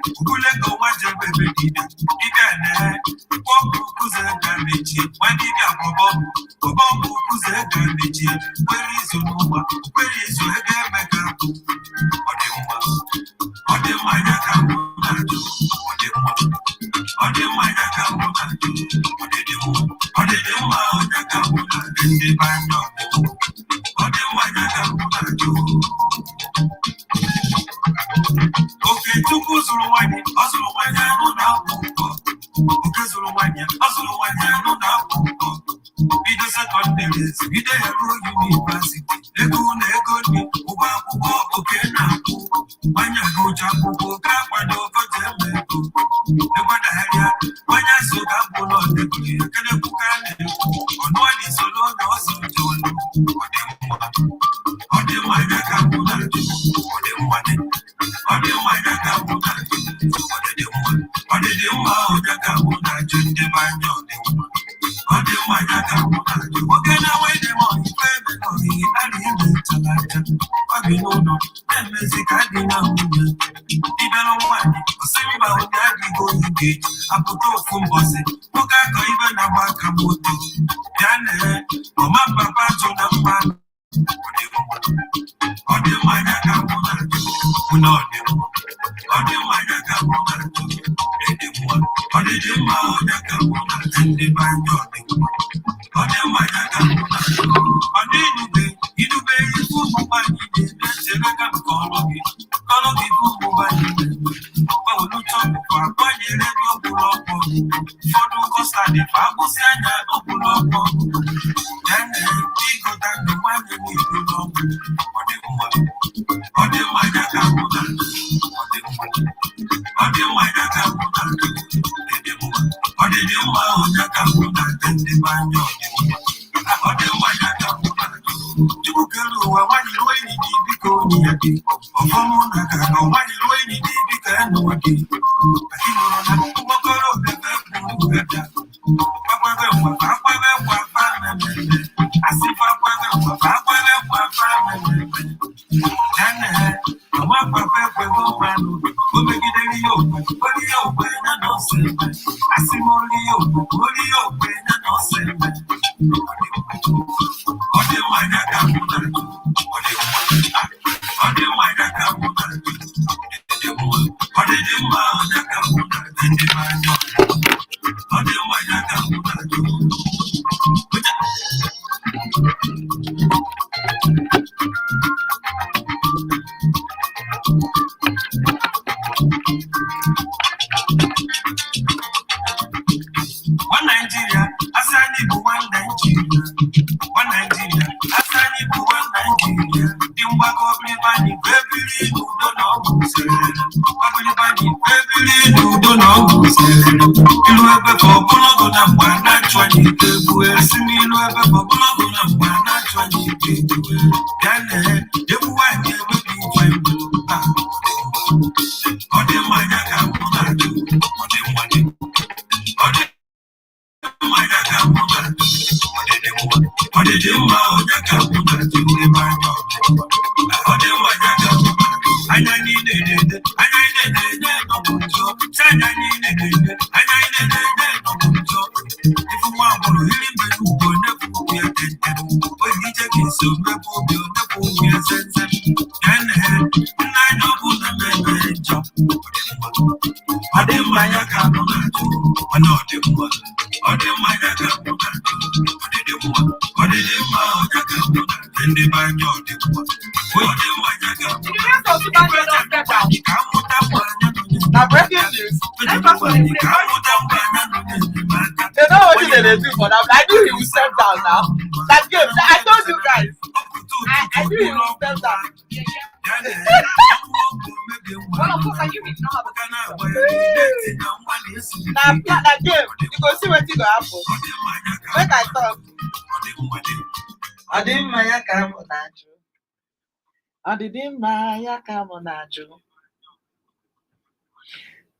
Ukulego waje bebe dida ne Bobu kuze gameji Wadiga bobo kuze gameji Where is your number? Where is your head mega? Ode maya kamunadu Ode maya kamunadu Ode dema oda kamunadu Ndi banyo Ode maya kamunadu Okay, tuku Zuluwanya, Azuluwanya, no na Akuko. Okay, Zuluwanya, Azuluwanya, no na Akuko. Be the secondaries, be the university. Ego na ego ni, uba, okay na Akuko. Wanya go Jakuko, Kapado, Kotemeko. Ego da Haria, Wanya Soga Polo, the Kuli, Kene Pukane. On one is solo, no Zulu. Ode Maya Kamuna, Ode Mane. Ode Maya Kamuna, Ode Dema, Oda Kamuna, Junde Banyo, Ode Maya Kamuna, Ogana Wedemo, February, and him to Lata, Abinono, and Mezicadina, even on one, Simba, Daddy going gate, Akuko from Bosse, Okako, even a Wakamoto, Yane, Mama Papa, Jonathan. Ode Maya Kamuna, no, Ode Maya Kamuna, Ode Dema, Oda Kamuna, and the Banjo, Ode Maya Kamuna, Ode Idube, Mubani, Selaka Kologi, Mubani, Oluto, Pagani, Obulopo, Fodu Costa de Pagosiana, Obulopo, then Tigo than the one that we belong. Ode Maya Kamuna, Ode Maya Kamuna, Ode Dema, Oda Kamuna, and the Banjo, Ode Maya Kamuna. You can do a one way, because you are the Omona, one way, because no one did. One Nigeria, Asani bu one Nigeria. One Nigeria, Asani bu one Nigeria. Dimba kobli bani, bebili nudo no musele. Kobli bani, bebili nudo no musele. Ilu ebe kobulo go na mwana chwani kebuwe. Asimi ilu ebe kobulo go na mwana chwani kebuwe. Yane, yebuwa nye webi faibu. Ode Maya Kamuna, Ode Mwane, Ode Maya Kamuna, Ode Dema, Oda Kamuna, Junde Banyo, Ode Maya Kamuna, Anyani Dede, no Bunjo, Sayani Dede, no Bunjo. If you want to really be who will never be attended, when he take his own never be a sense. And I know who the man job. Ode Maya Kamuna, Ode Maya Kamuna, Ode Dema, Oda Kamuna, and the Banyo, Ode Maya Kamuna. Now breaking news. They know what they do for that. I knew he would step down now. That game, I told you guys. I knew he would step down. Now that game, you go see what you go happen. When I talk, Ode Maya Kamuna, Ode Maya Kamuna.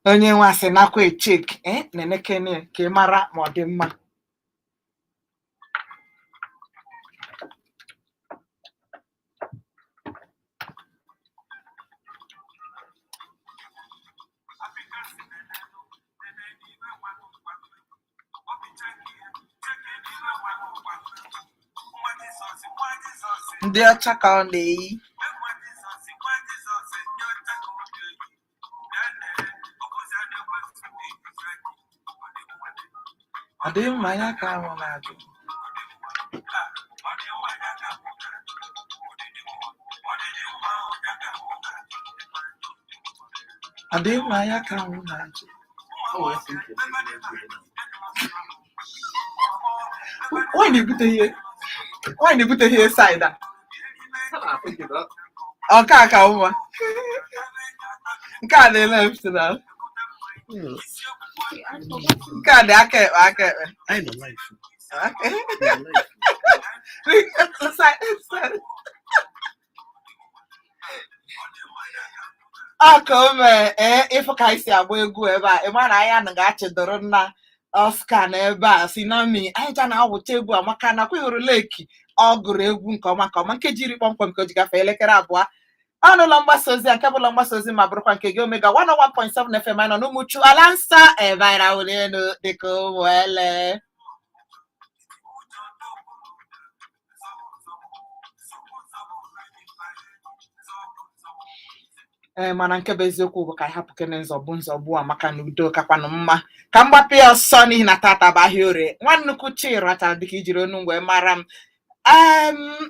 Onye nwasị nakwa echek nenekene ka mara ma ọ dị mma. ndị ọcha ka ọ na-eyi. Ọ dị mma ya ka ahụ na-ajụ. Ọ dị mma ya ka ahụ na-ajụ. Nwaanyị na-ebute ihe side a. Nke a ka mma. Nke a dị left na. Nke a dị aka ekpe. Aka o mee ịfụ ka anyị si agba egwu ebe a, ịma na anyị anaghị achịdoro nna Oscar na ebe a si na mmiri anyị ja na-awụcha egwu amaka na kwehụrụ leki ọ gụrụ egwu nke ọma nkeji iri kpọmkwem ka o ji gafee elekere abụọ. Ọnụụlọ mgbasa ozi a nke bụ ụlọ mgbasa ozi ma bụrụkwa nke gị Omega 101.7 FM anyị nọ n'Umuchu ala nsa ebe anyị na-awụli elu dịka ụmụ ele. Mana nke bụ eziokwu bụ ka anyị hapụ kene nzọgbu a maka na udo kakwanụ mma ka m gbapụ ya ọsọ n'ihi na tata bụ ahịa orie. Nwa nnukwu chirachara dịka ijiri onu mgbe mara m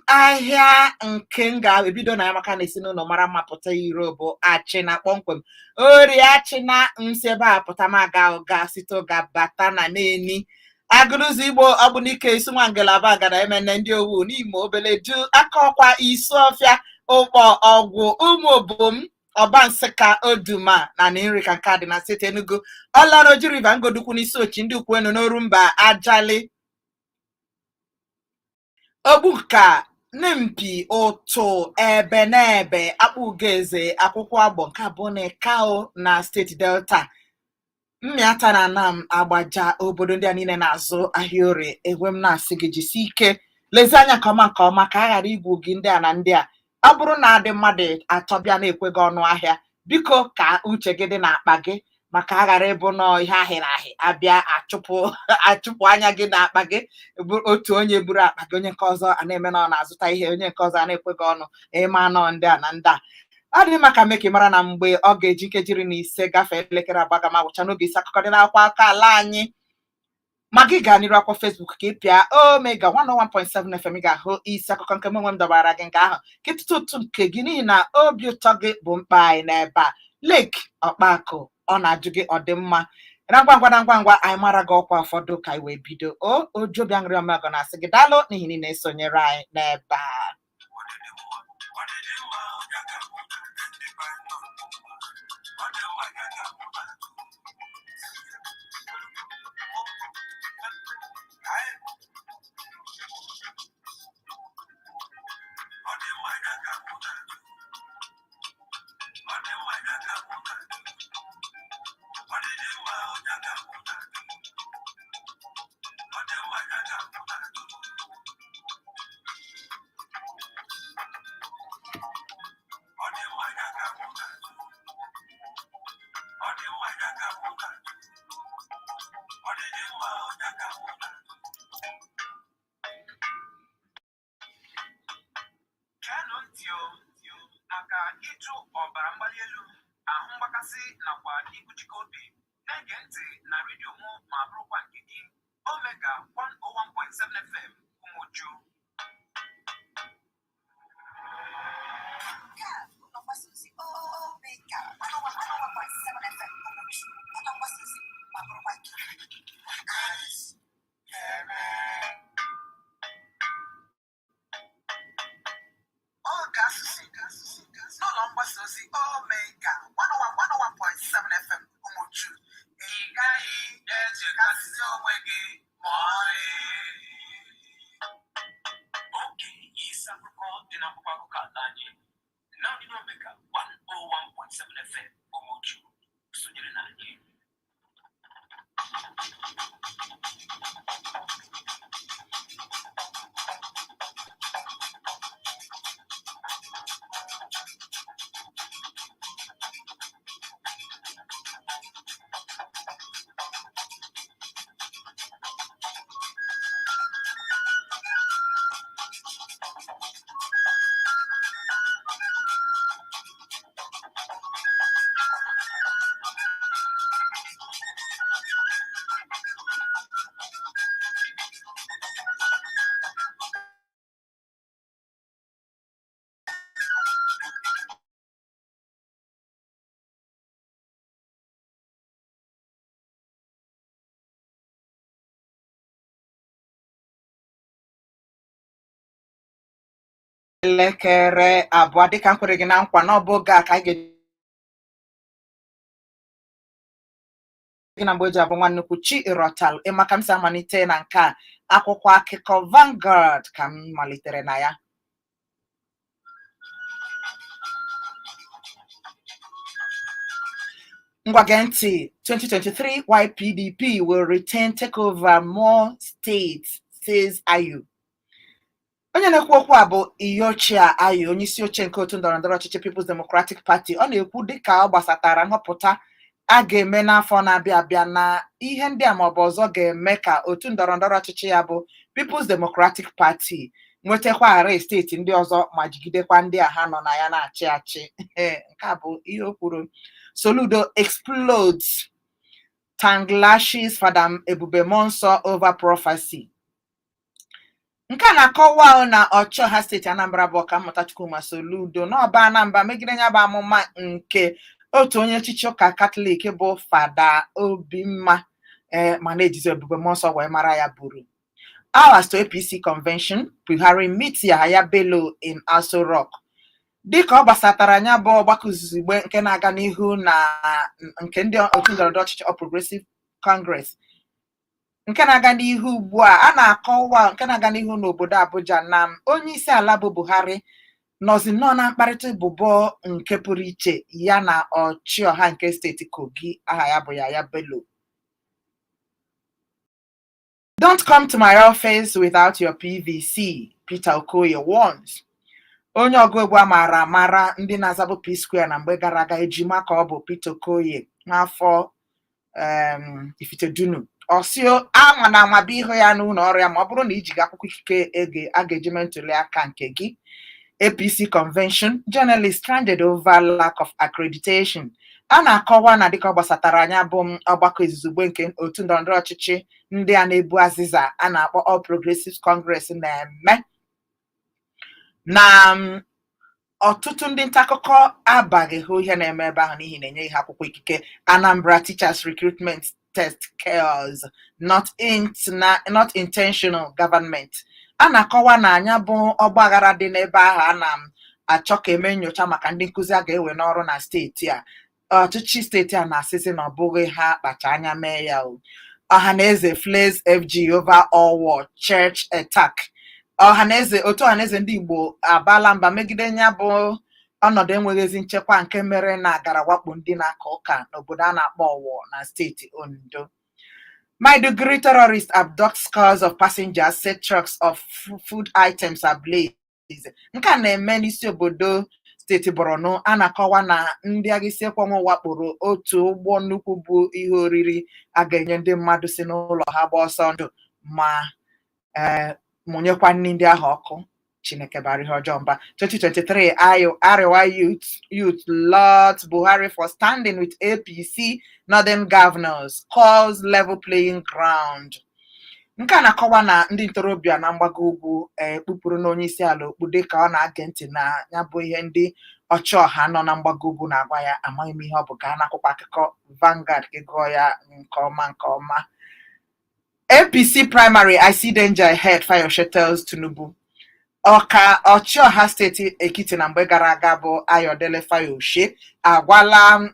ahịa nke m ga-ebido na ya maka na esi n'ụlọ mara mma pụta iro bụ achịna kpọmkwem orie achịna nsi ebe a pụta ma ga site ụga bata na n'eni agụrụzi Igbo ọ bụ n'ike isi nwa ngalaba gara emene ndị owu n'ime obele ju aka ọkwa isi ọfịa ụkpọ ọgwụ ụmụ obom Ọbansịka Oduma na nri ka nke dị na steeti Enugu Ọlaroji River Ngodukwu n'isi ochi ndị ukwu enu n'oru mba Ajali Ogbuka Nimpi ụtụ ebe n'ebe Akpụgeze akwụkwọ agbọ nke abụọ na Kao na steeti Delta Mmịata na Nam Agbaja obodo ndị a niile na-azụ ahịa orie egwe m na-asị gị jisi ike lezi anya nke ọma ka a ghara igwu gị ndị a na ndị a. Ọ bụrụ na adị mmadụ atọ bịa na-ekwe gị ọnụ ahịa biko ka uche gị dị n'akpa gị maka a ghara ịbụ nọọ ihe ahịrị ahị abịa achụpụ anya gị n'akpa gị otu onye buru akpa gị onye nke ọzọ a na-eme na ọ na-azụta ihe onye nke ọzọ a na-ekwe gị ọnụ ịma anọ ndị a na ndị a. Ọ dị maka mee ka ị mara na mgbe ọ ga-eji nkeji 15 gafee elekere abụọ ga ma gwụcha n'oge isi akụkọ dị n'akwụkwọ aka ala anyị ma gị gaa n'iru akwụkwọ Facebook ka ị pịa Omega 101.7 FM ga-ahụ isi akụkọ nke nwe m dọbara gị nke ahụ ka ịtụtụ ụtụ nke gị n'ihi na obi ụtọ gị bụ mkpa anyị n'ebe a. Lake Ọkpakụ ọ na-ajụ gị ọ dị mma na ngwa anyị mara gị ọkwa ụfọdụ ka anyị wee bido ojobi aṅụrị Omega na-asị gị daalụ n'ihi na ị na-esonyere anyị n'ebe a. maka ịjụ ọbara mgbali elu, ahụ mgbakasị nakwa ikpuchike obi, na-ege ntị na redio mụ ma bụrụkwa nke gị Omega 101.7 FM Umuchu. N'ụlọ mgbasa ozi Omega 101.7 FM Umuchu, ị gaghị echekasị onwe gị ma ọlị. Oge isi akụkọ dị n'akwụkwọ akụkọ ala anyị na ndị Omega 101.7 FM Umuchu. elekere abụọ dịka m kwere gị na nkwa n'ọbụ oge a ka anyị ga-eji na mgbe o ji abụ nwa nnukwu chi ịrọtalụ ịmaka m si amalite na nke a akwụkwọ akụkọ Vanguard ka m malitere na ya. Ngwa gee ntị. 2023 YPDP will retain takeover more states, says ANYI. Onye na-ekwu okwu a bụ Iyorchia Ayu, onye isi oche nke otu ndọrọndọrọ ọchịchị People's Democratic Party. Ọ na-ekwu dịka ọ gbasatara nhọpụta a ga-eme n'afọ na-abịa abịa na ihe ndị a maọbụ ọzọ ga-eme ka otu ndọrọndọrọ ọchịchị ya bụ People's Democratic Party nwetakwaghara steeti ndị ọzọ ma jigidekwa ndị a ha nọ na ya na-achị achị. Nke a bụ ihe o kwuru. Soludo explodes, tanglashes Fada Ebube Monso over prophecy. Nke a na-akọwa na Ọchọha steeti Anambra bụ Ọkammụta Chukwuma Soludo n'ọba Anambra megide ya bụ amụma nke otu onye echichi ụka Katọlik bụ Fada Obimma ma na-ejizi Ebube Monso wee mara ya buru. Hours to APC convention, Buhari meets Yahaya Bello in Aso Rock. Dịka ọ gbasatara anya bụ ọgbakọ izugbe nke na-aga n'ihu na nke ndị otu ndọrọndọrọ ọchịchị All Progressive Congress nke na-aga n'ihu ugbu a na-akọwa nke na-aga n'ihu n'obodo Abuja na onye isi ala bụ Buhari nọzi nnọọ na mkparịta ụbụbọ nke pụrụ iche ya na ọchịọha nke steeti Kogi aha ya bụ Yahaya Bello. Don't come to my office without your PVC, Peter Okoye warns. Onye ọgụ egwu amara amara ndị na-azabụ P-Square na mgbe gara aga ejima ka ọ bụ Peter Okoye n'afọ Ifitedunu. Ọsịo anwa na anwa bụ ihu ya n'ụlọ ọrụ ya ma ọ bụrụ na iji akwụkwọ ikike a ga-eji mee ntuli aka nke gị. APC convention, journalists stranded over lack of accreditation. A na-akọwa na dịka ọ gbasatara anya bụ ọgbakọ izugbe nke otu ndọrọndọrọ ọchịchị ndị a na-ebu azịza a na-akpọ All Progressive Congress na-eme na ọtụtụ ndị nta akụkọ abaghị hụ ihe na-eme ebe ahụ n'ihi na-enye ihe akwụkwọ ikike. Anambra Teachers Recruitment Test Chaos, not intentional government. A na-akọwa na anya bụ ọgbaghara dị n'ebe ahụ a na-achọ ka eme nyocha maka ndị nkụzi a ga-ewe n'ọrụ na steeti a. Ọchịchị steeti a na-asịsị na ọ bụghị ha kpacha anya mee ya. Ọhaneze flares FG over Owo church attack. Otu ọhaneze ndị Igbo abala mba megide ya bụ ọnọdụ enweghịzi nchekwa nke mere na agara wakpo ndị na-aka ụka n'obodo a na-akpọ Owo na steeti Ondo. Maiduguri terrorists abduct scores of passengers, set trucks of food items ablaze. Nke a na-eme n'isi obodo steeti Borno. A na-akọwa na ndị agha isi ekwenwe wakporo otu ụgbọ nnukwu bụ ihe oriri a ga-enye ndị mmadụ si n'ụlọ ha gba ọsọ ndụ ma mụnyekwa ndị ahụ ọkụ. Chineke bara ihe ọjọọ mba. 2023 Arewa youth lauds Buhari for standing with APC northern governors, calls level playing ground. Nke a na-akọwa na ndị ntorobịa na mgbago ugwu kpupụrụ n'onye isi ala okpu dịka ọ na-age ntị na ya bụ ihe ndị ọchịọha nọ na mgbago ugwu na-agwa ya. Amaghị m ihe ọ bụ gaa n'akwụkwọ akụkọ Vanguard ka gụọ ya nke ọma. APC primary, I see danger ahead, Fayose tells Tinubu. Ọka ọchịọha steeti Ekiti na mgbe gara aga bụ Ayodele Fayose agwala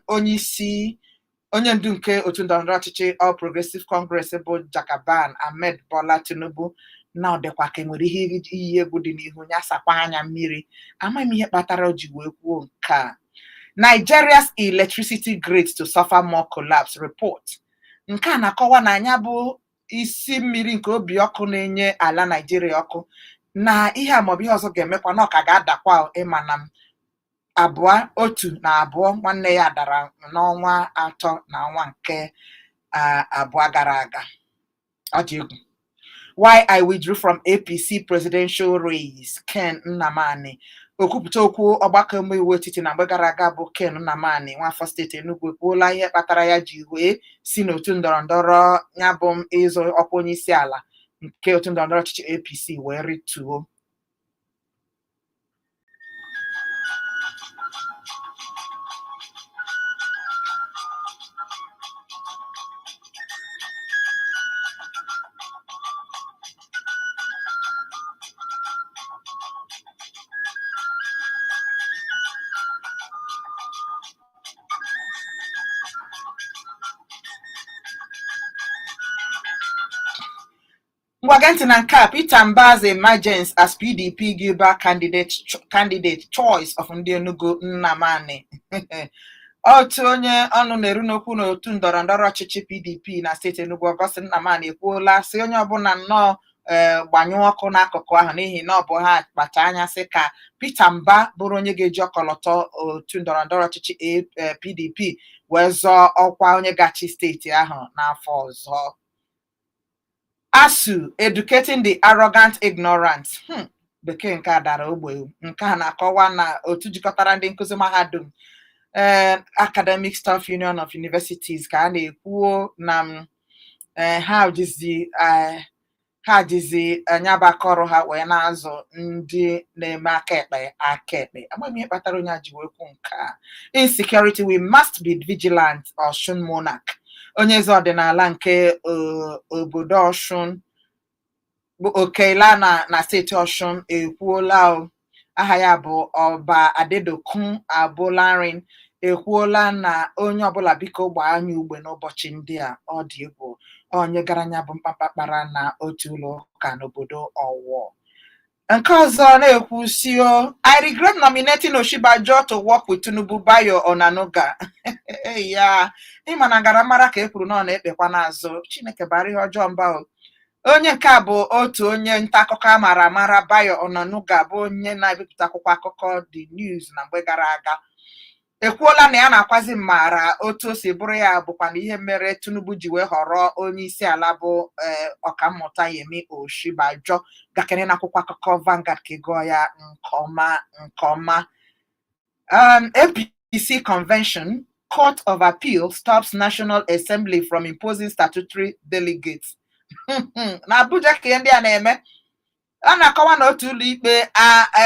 onye ndu nke otu ndọrọndọrọ ọchịchị All Progressive Congress bụ Jagaban Ahmed Bola Tinubu na ọ dịkwa ka enwere ihe iyi egwu dị n'ihu ya sakwa anya mmiri. Amaghị m ihe kpatara o ji wee kwuo nke a. Nigeria's electricity grid to suffer more collapse report. Nke a na-akọwa na anya bụ isi mmiri nke obi ọkụ na-enye ala Nigeria ọkụ na ihe a maọbụ ihe ọzọ ga-emekwa na ọ ka ga-adakwa ịma na otu na abụọ nwanne ya dara n'ọnwa atọ na ọnwa nke abụọ gara aga. Ọ dị egwu. Why I withdrew from APC presidential race, Ken Nnamani. Okwupụta okwu ọgbakọ omeiwu etiti na mgbe gara aga bụ Ken Nnamani nwafọ steeti Enugu ekwuola ihe kpatara ya ji wee si n'otu ndọrọndọrọ ya bụ ịzụ ọkwa onye isi ala nke otu ndọrọndọrọ ọchịchị APC wee rituo. Ngwagenti na nke a, Peter Mbah's emergence as PDP Gilbert candidate choice of ndị Enugu Nnamani. Otu onye ọnụ na-eru n'okwu n'otu ndọrọndọrọ ọchịchị PDP na steeti Enugu, Augustine Nnamani, ekwuola sị onye ọbụla nnọọ gbanyụọ ọkụ n'akụkụ ahụ n'ihi na ọ bụ ha kpacha anya sị ka Peter Mbah bụrụ onye ga-eji ọkọlọtọ otu ndọrọndọrọ ọchịchị PDP wee zọọ ọkwa onye gachi steeti ahụ n'afọ ọzọ. ASUU, educating the arrogant ignorant. Bekee nke a dara ogbe. Nke a na-akọwa na otu jikọtara ndị nkụzi mahadum Academic Staff Union of Universities ka a na-ekwuo na ha jizi anyabakọrọ ha wee na-azụ ndị na-eme aka ekpe. Amaghị m ihe kpatara onye a ji wee kwu nke a. Insecurity, we must be vigilant. Osun Monarch, onye eze ọdịnala nke obodo Osun bụ Okela na steeti Osun, ekwuola aha ya bụ Ọba Adedokun Abolarin, ekwuola na onye ọbụla biko gbaa anya ugbe n'ụbọchị ndị a. Ọ dị egwu. Onye gara anya bụ mkpakpara na otu ụlọ ụka n'obodo Ọwọ. Nke ọzọ na-ekwusio, I regret nominating Oshibajo to work with Tinubu Bayo Onanuga. Ya ịma na ngaramara ka e kwuru na ọ na-ekpekwa n'azụ. Chineke bara ihe ọjọọ mba. Onye nke a bụ otu onye nta akụkọ amara amara, Bayo Onanuga, bụ onye na-ebipụta akwụkwọ akụkọ The News na mgbe gara aga. Ekwuola na ya na-akwazi mmara otu o si bụrụ ya bụkwa na ihe mere Tinubu ji wee họrọ onye isi ala bụ ọkammụta Yemi Oshibajo gakere na akwụkwọ akụkọ Vanguard ka gụọ ya nke ọma. APC convention, Court of Appeal stops National Assembly from imposing statutory delegates. Na Abuja ka ndị a na-eme. A na-akọwa na otu ụlọ ikpe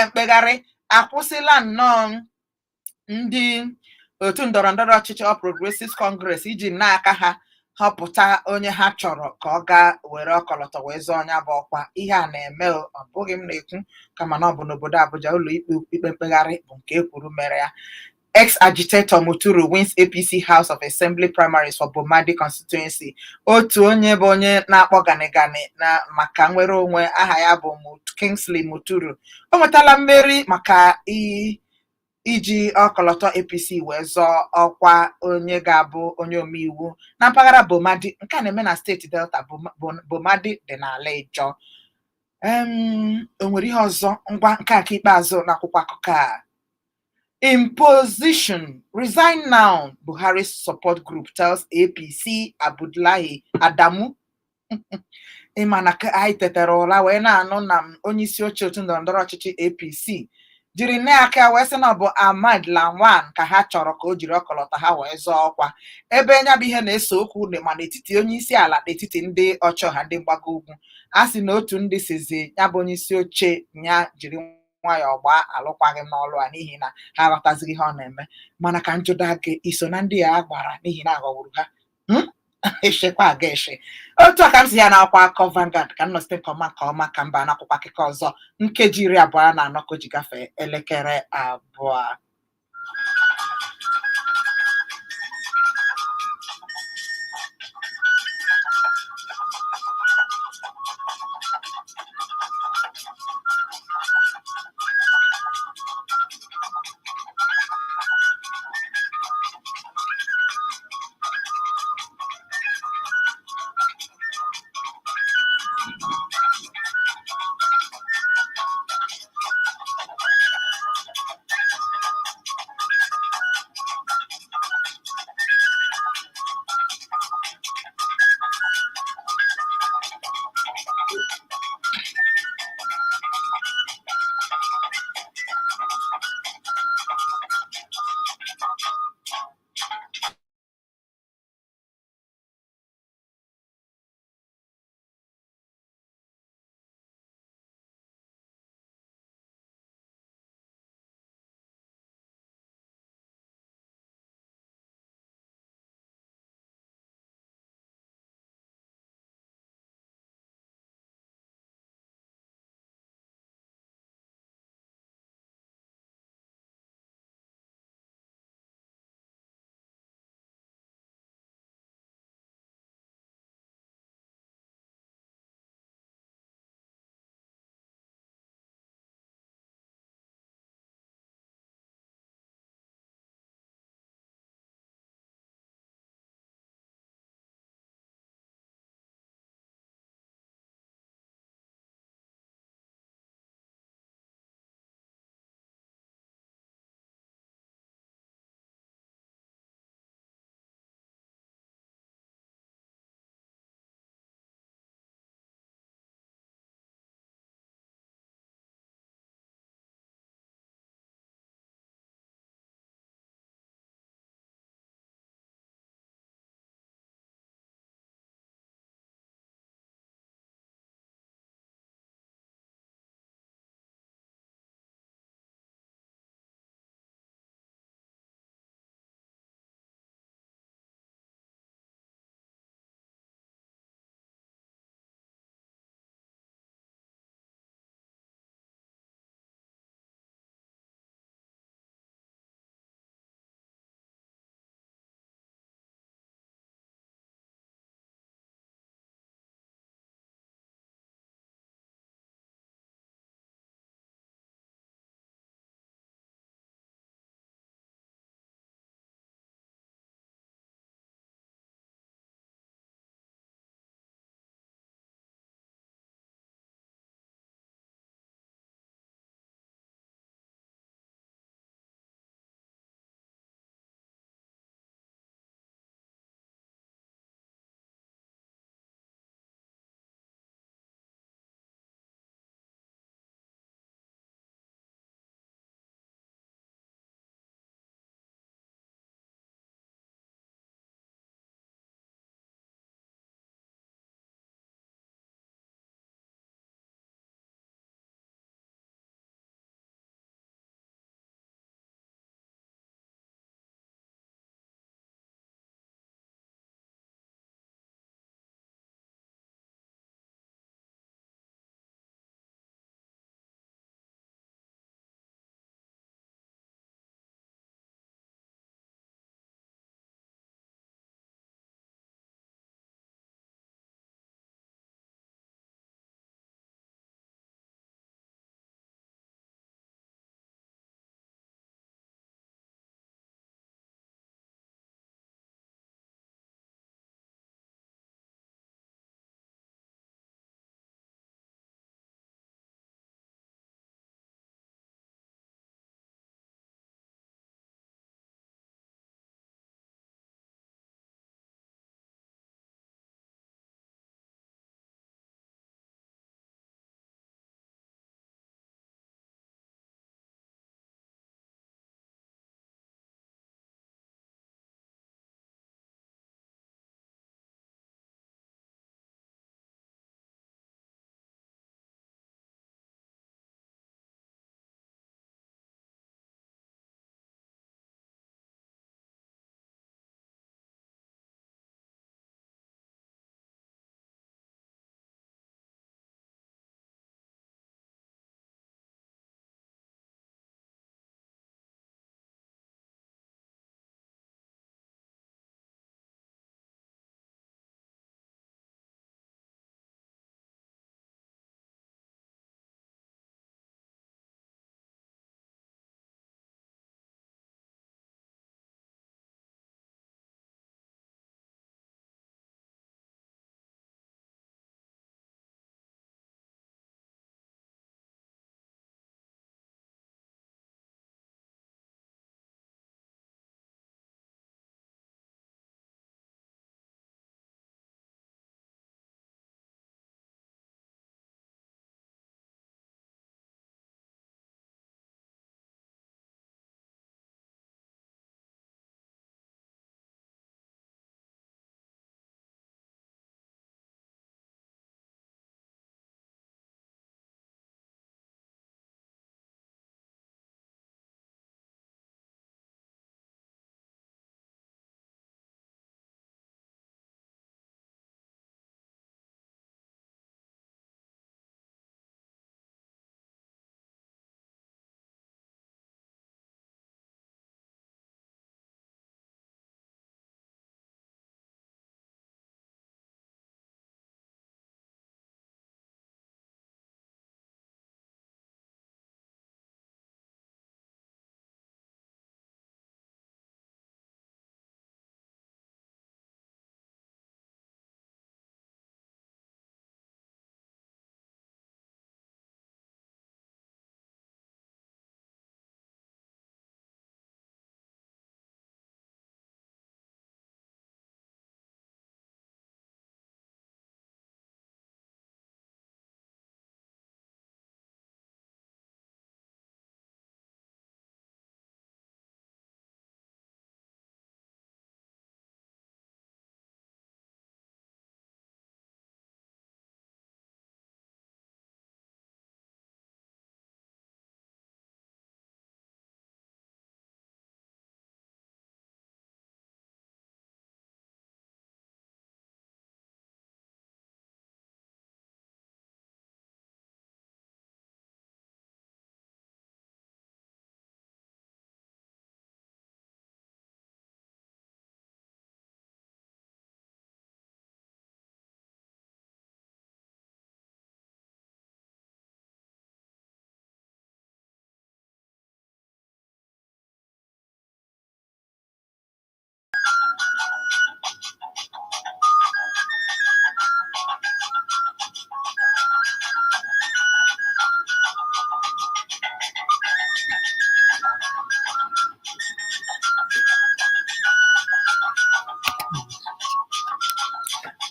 mkpegharị akwụsịla nnọọ ndị otu ndọrọndọrọ ọchịchị All Progressives Congress iji n'aka ha họpụta onye ha chọrọ ka ọ gaa were ọkọlọtọ wee zọọ onye bụ ọkwa. Ihe a na-eme, ọ bụghị m na-ekwu, kama na ọ bụ n'obodo Abuja ụlọ ikpe mkpegharị bụ nke ekwuru mere ya. Ex-agitator Muturu wins APC House of Assembly primaries for Bomadi constituency. Otu onye bụ onye na-akpọ ganigani na maka nwere onwe, aha ya bụ Kingsley Muturu, o nwetala mmeri maka iji ọkọlọtọ APC wee zọọ ọkwa onye ga-abụ onye omeiwu na mpaghara Bomadi. Nke a na-eme na steeti Delta. Bomadi dị n'ala Ịjọ. O nwere ihe ọzọ? Ngwa nke aka ikpeazụ n'akwụkwọ akụkọ a. Imposition, resign now, Buhari's support group tells APC Abdullahi Adamu. Ịma na anyị tetara ụra wee na-anụ na onye isi oche otu ndọrọndọrọ ọchịchị APC jiri n'aka wee sị na ọ bụ Ahmad Lawan ka ha chọrọ ka o jiri ọkọlọtọ ha wee zọọ ọkwa, ebe nya bụ ihe na-ese okwu ma n'etiti onye isi ala na etiti ndị ọchịọha ndị mgbago ugwu. A sị na otu ndị sizi ya bụ onye isi oche ya jiri nwayọọ gbaa alụkwaghị n'ọlụ a n'ihi na ha aghọtazighị ihe ọ na-eme. Mana ka njụda gị, iso na ndị a gbara n'ihi na aghọgburu ha? Eshekwa aga eshe. Otu a ka m si ya n'akwụkwọ akụkọ Vanguard ka m nọsite nke ọma ka ọma ka mba n'akwụkwọ akụkọ ọzọ nkeji 24 ka o ji gafee elekere 2.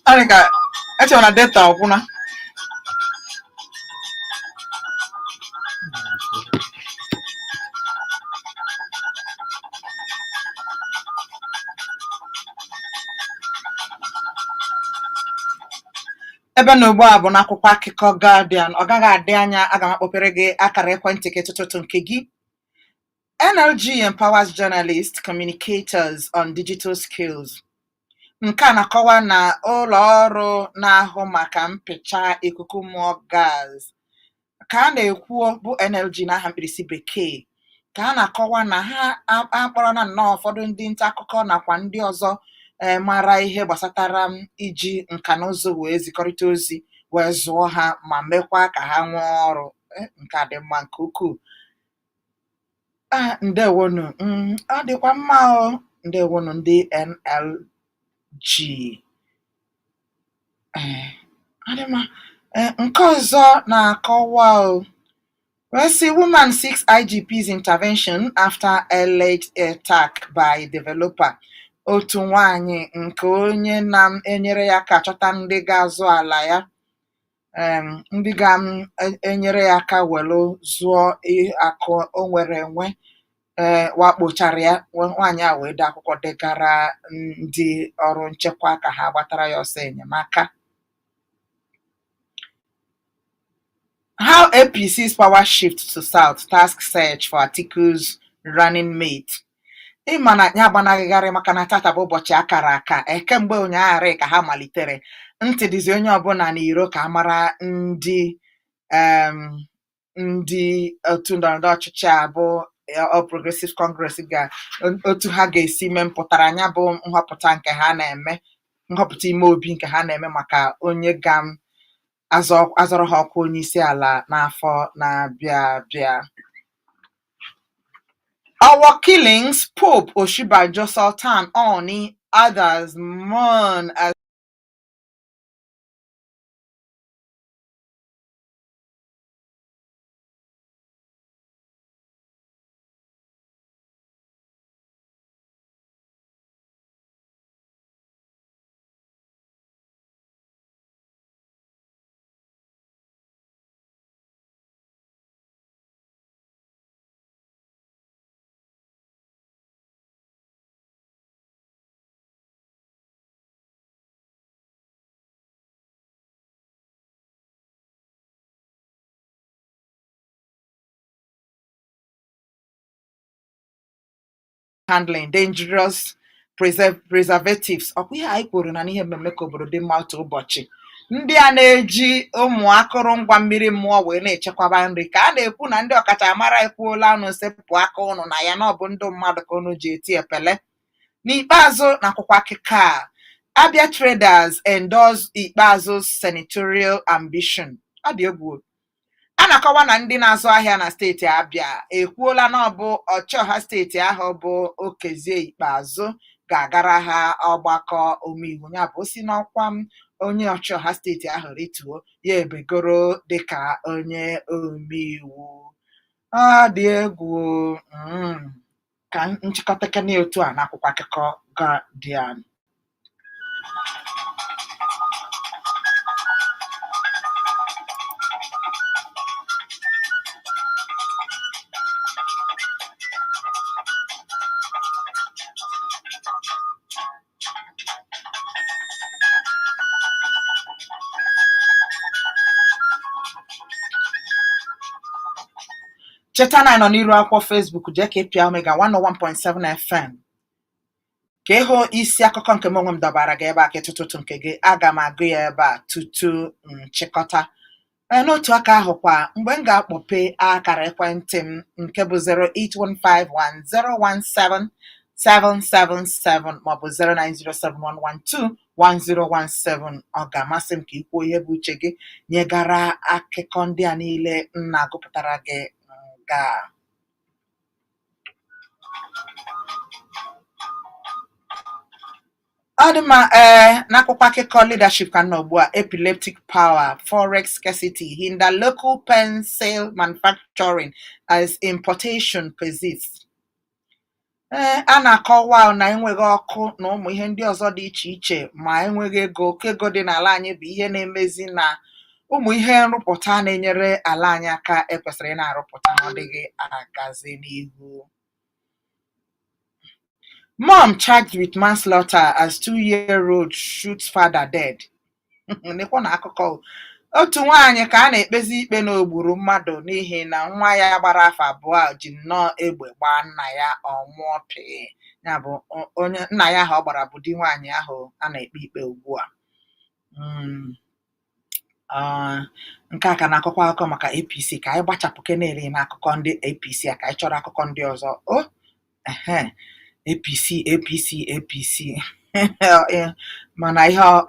Anika, eche na data ọkwụna. Ebe na ugbu a bụ n'akwụkwọ akụkọ Guardian, ọ gaghị adị anya aga m akpọpere gị akara ekwentị gị tụtụtụ nke gị. NLG empowers journalists, communicators on digital skills. Nke a na-akọwa na ụlọ ọrụ na-ahụ maka mpịcha ikuku mmụọ gas ka a na-ekwu bụ NLG n'aha mkpirisi bekee, ka a na-akọwa na ha akpọrọ na nnọọ ụfọdụ ndị nta akụkọ nakwa ndị ọzọ mara ihe gbasatara iji nka na ụzụ wee zikọrịta ozi wee zụọ ha ma mekwa ka ha nwee ọrụ. Nke a dị mma nke ukwuu. Ndewonu, ọ dịkwa mma o. Ndewonu ndị NLG. Adị mma. Nke ọzọ na-akọwa o. Well, see, woman seeks IGP's intervention after alleged attack by developer. Otu nwanyị nke onye na-enyere ya aka chọta ndị ga-azụ ala ya, ndị ga-enyere ya aka welu zụọ akụ o nwere enwe, wakpochara ya. Nwaanyị a wee dee akwụkwọ degara ndị ọrụ nchekwa ka ha gbatara ya ọsọ enyemaka. How APC's power shift to South, task search for Atiku's running mate. Ịma na ya gbanagharị maka na tata bụ ụbọchị akara aka kemgbe ụnyaahụ ka ha malitere ntị dịzi onye ọbụla n'iro ka mara ndị otu ndọrọndọrọ ọchịchị abụ All Progressive Congress otu ha ga-esi mempụtara anya bụ nhọpụta nke ha na-eme, nhọpụta ime obi nke ha na-eme maka onye azọrọ ha ọkwa onye isi ala n'afọ na-abịa abịa. Our killings, Pope Oshibajo Sultan Oni, others mourn as handling dangerous preservatives. Ọkwa ihe anyị kwuru na n'ihe mmemme ka obodo dị mma otu ụbọchị. Ndị a na-eji ụmụ akụrụngwa mmiri mmụọ wee na-echekwaba nri ka a na-ekwu na ndị ọkachamara ekwuola unu sepụ aka ụnụ na ya na ọ bụ ndị mmadụ ka unu ji eti epele. N'ikpeazụ n'akwụkwọ akụkọ a, Abia traders endorse ikpeazụ senatorial ambition. Ọ dị egwu. A na-akọwa na ndị na-azụ ahịa na steeti Abia ekwuola na ọ bụ ọchịọha steeti ahụ bụ Okezie Ikpeazụ ga-agara ha ọgbakọ omeiwu, ya bụ o si n'ọkwa onye ọchịọha steeti ahụ rituo ya ebegoro dịka onye omeiwu. Ọ dị egwu. Ka nchịkọta kene otu a n'akwụkwọ akụkọ Guardian. Cheta na nọ n'iru akwụkwọ Facebook jee ka ịpịa Omega 101.7 FM ka ịhụ isi akụkọ nke m onwe m dọbara gị ebe a ka ịtụtụtụ nke gị. Aga m agụ ya ebe a tutu nchịkọta. N'otu aka ahụkwa, mgbe m ga-akpọpe akara ekwentị m nke bụ 08151017777 maọbụ 09071121017. Ọ ga-amasị m ka ị kwuo ihe bụ uche gị nyegara akụkọ ndị a niile m na-agụpụtara gị ga. Ọ dị mma. N'akwụkwọ akụkọ leadership ka nọ ugbu a, epileptic power, forex scarcity hinder local pen sale manufacturing as importation persists. a na-akọwa na enweghị ọkụ na ụmụ ihe ndị ọzọ dị iche iche ma enweghị ego oke ego dị n'ala anyị bụ ihe na-emezi na ụmụ ihe nrụpụta na-enyere ala anyị aka ekwesịrị ị na-arụpụta na ọ dịghị agazi n'ihu. Mom charged with manslaughter as 2-year-old shoots father dead. Nekwa na akụkọ otu nwaanyị ka a na-ekpezi ikpe na o gburu mmadụ n'ihi na nwa ya gbara afọ 2 ji nnọọ egbe gbaa nna ya ọ nwụọ pịị. Ya bụ onye nna ya ahụ ọ gbara bụ di nwaanyị ahụ a na-ekpe ikpe ugbu a. Nke a ka na-akọkwa akụkọ maka APC ka anyị gbachapụ kenere na akụkọ ndị APC a ka anyị chọrọ akụkọ ndị ọzọ. APC mana ihe ọ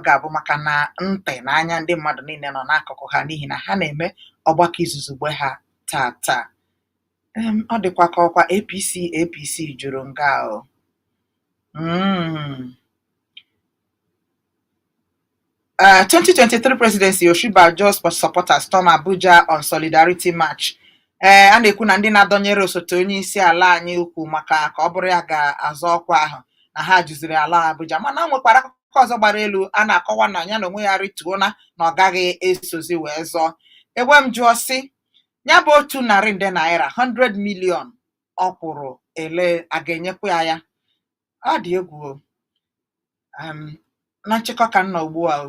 ga-abụ maka na ntị na anya ndị mmadụ niile nọ n'akụkụ ha n'ihi na ha na-eme ọgbakọ izuzugbe ha taa. Ọ dịkwa ka ọkwa APC juru nga o. 2023 presidency, Oshibajo supporters storm Abuja on Solidarity March. A na-ekwu na ndị na-adọnyere osote onye isi ala anyị ukwu maka ka ọ bụrụ ya ga-azọ ọkwa ahụ na ha juziri ala Abuja, mana nwekwara akụkọ ọzọ gbara elu a na-akọwa na ya na onwe ya rituona na ọ gaghị esozi wee zọọ. Egbe m jụọ sị ya bụ 100 nde naira 100 million ọ kwụrụ ele a ga-enyekwa ya. Ọ dị egwu. Na nchịkọ ka nọ ugbu a.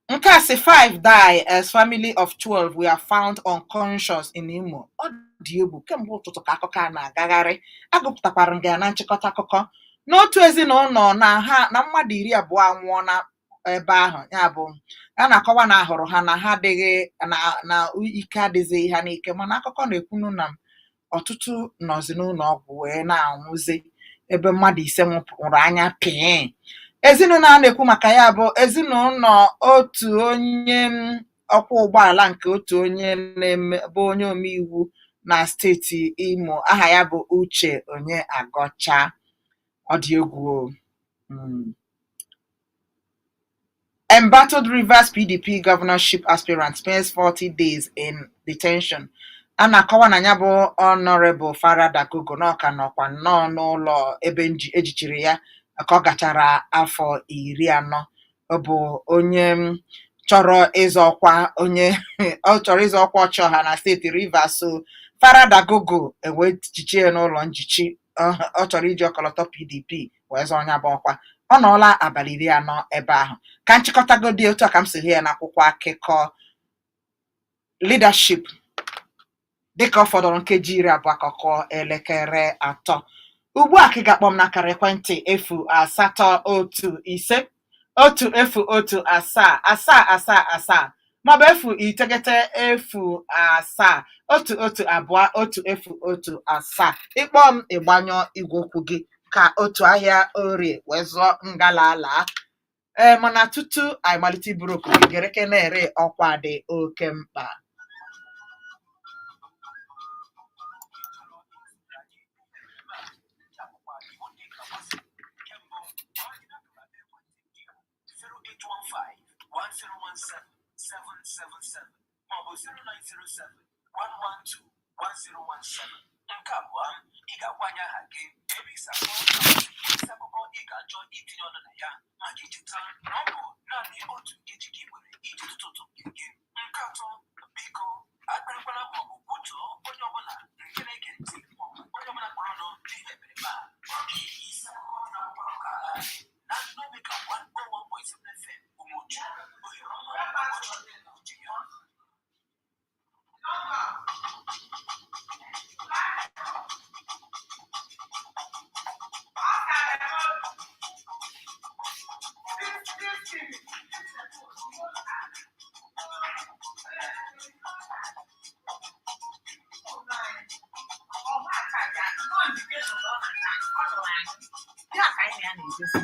Nke a sị 5 die as family of 12 were found unconscious in Imo. Ọ dị egwu kemgbe ụtụtụ ka akụkọ a na-agagharị. Agụpụtakwara m na nchịkọta akụkọ n'otu ezinụlọ na mmadụ 20 anwụọ na ebe ahụ. Ya bụ a na-akọwa na ahụrụ ha na ha adịghị na ike adịghị ha n'ike, mana akụkọ na-ekwunu na ọtụtụ nọzi n'ụlọ ọgwụ wee na-anwụzi ebe mmadụ 5 nwụrụ anya pịị. Ezinụlọ a na-ekwu maka ya bụ ezinụlọ otu onye ọkwọ ụgbọala nke otu onye bụ onye omeiwu na steeti Imo, aha ya bụ Uche Onye Agọcha. Ọ dị egwu. Embattled Rivers PDP governorship aspirant spends 40 days in detention. A na-akọwa na ya bụ Honorable Farada Akuko n'ọka nọkwa nnọọ n'ụlọ ebe ejichiri ya ka ọ gachara afọ 40. Ọ bụ onye chọrọ ịzọ ọkwa ọchịọha na steeti Rivers. So Farada Akuko ewechichie n'ụlọ njichi ọ chọrọ iji ọkọlọtọ PDP wee zọọ onye bụ ọkwa. Ọ nọọla abalị 40 ebe ahụ. Ka nchịkọtagodi otu a ka m si hụ ya n'akwụkwọ akụkọ Leadership dịka ọ fọdụrụ nkeji 20 ka ọ kụọ elekere 3. Ugbu a ka ị ga-akpọ m n'akara ekwentị 0815107 777 maọbụ 09071121107. Ịkpọọ m ịgbanyụọ igwe okwu gị ka otu ahịa orie wee zụọ ngalala. Mana tutu anyị malite iburu okwu gị gereke na-ere ọkwa dị oke mkpa. Nke abụọ, ị ga-akwanye aha gị ebe isi akụkọ ị ga-achọ itinye ọnụ na ya maka icheta na ọ bụ naanị otu nkeji gị nwere iji tụtụtụ gị. Nke atọ, biko akparịkwala maọbụ kwutọọ onye ọbụla nke na-ege ntị maọbụ onye ọbụla kpọrọ ọnụ n'ihe mere ebe a. Isi akụkọ dị n'akwụkwọ ụka na Nnọmeka 101.7 FM Umoju ohere ọma ụbọchị Nigeria. Ya ka anyị na-egosi.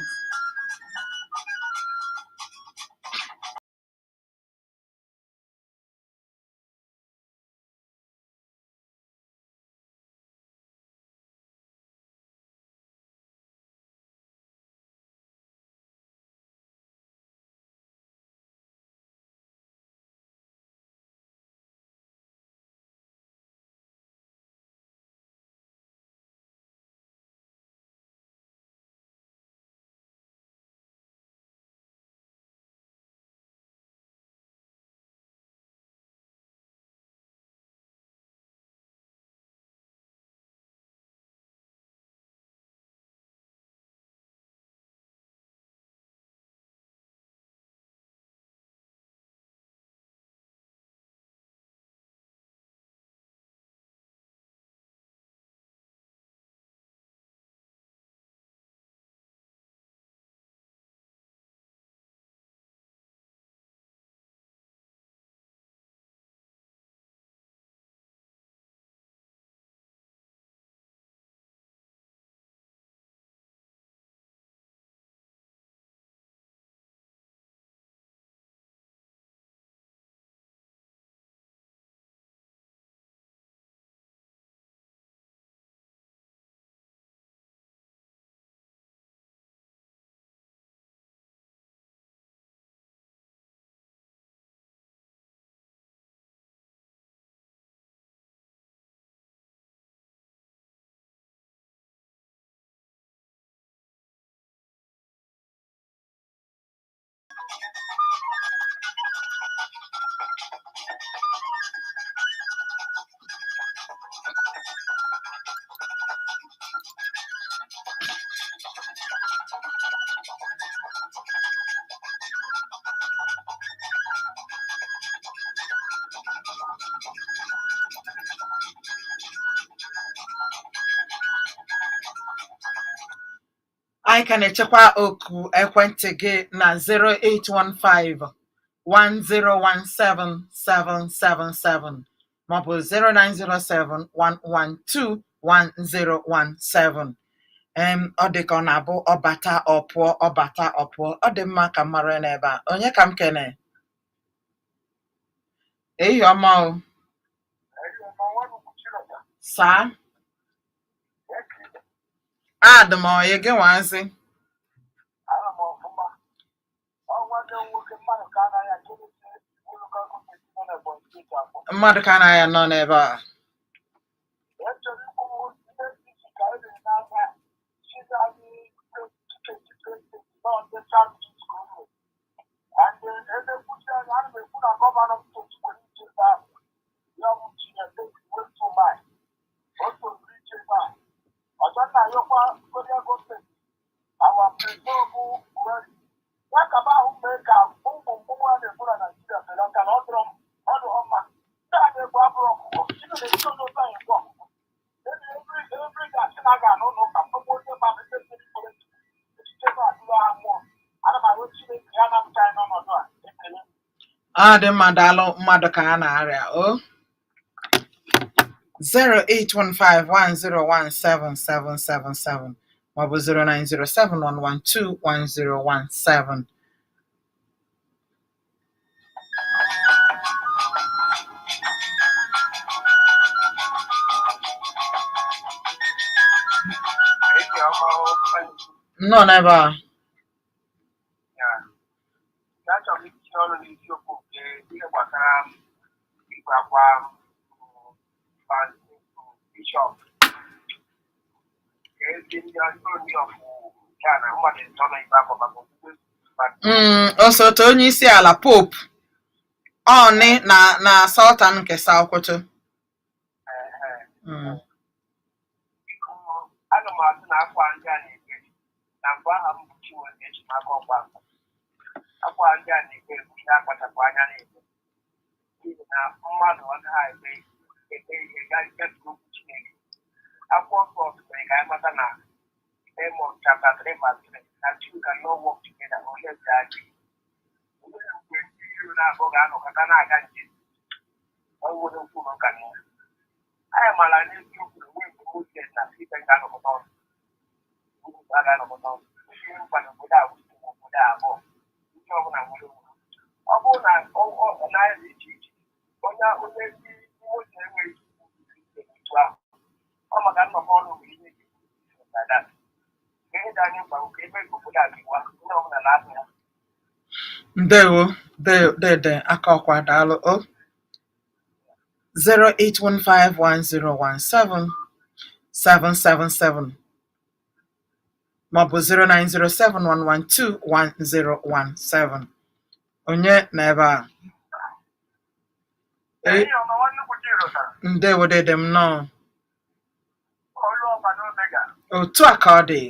I can echekwa oku ekwentị gị na 0815 1017 maọbụ 0907 112 1017. Ọ dị ka ọ na-abụ ọbata ọpụọ ọbata ọpụọ. Ọ dị mma ka mara n'ebe a. Onye ka m kene? Ehihie ọma o. Saa Adam oyi gị nwazi. Mmadụ ka anaghị anọ n'ebe a. Ọ dị mma, daalụ. Mmadụ ka a na-arịa o. 08151017777 maọbụ 09071121017. Nnọọ n'ebe a. Osote onye isi ala Pope Oni na Sultan nke Sokoto. Ana m asị na akwa ndị a na-ekpe na mgbe aha m bụ Chinwe ejimaka ọkwa akwa ndị a na-ekpe ihe akpachapụ anya na-ekpe n'ihi na mmadụ ọ gaghị ekpe ihe gagetụ okwu Chineke. Akwụkwọ nsọ mere ka anyị mata na Amos chapter 3 verse 3 na two cannot work together unless they agree. Onwere mgbe ndị iro na-abụọ ga-anọkọta na-aga njem ọnwere okwu n'ụka n'ihu. Anyị maara n'eziokwu na onwe mgbe Moses na Stephen ga-anọkọta ọnụ. Ihe mkpa na obodo a wụsị na obodo abụọ ndị ọbụla nwere onwe. Ọ bụrụ na ọ na-anya iche iche onye ndị Moses enweghị otu ahụ, ọ maka nnọkọ ọnụ nwere ihe dị ada. Ihe dị anyị mkpa ka ebe ka obodo a dịwa ndị ọbụla na-atụ ya. Ndewo dede aka ọkwa daalụ o. 08151017777 maọbụ 09071121017. Onye n'ebe a? Ndewo dede m nọ. Otu a ka ọ dị.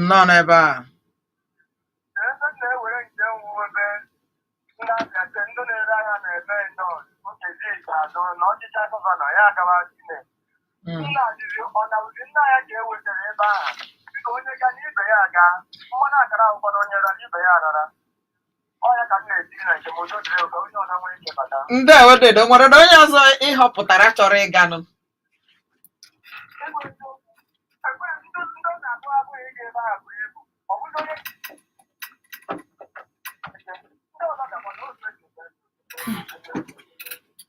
Nọ n'ebe a. Ndewo dede, o nwere onye ọzọ ịhọpụtara chọrọ ịganụ?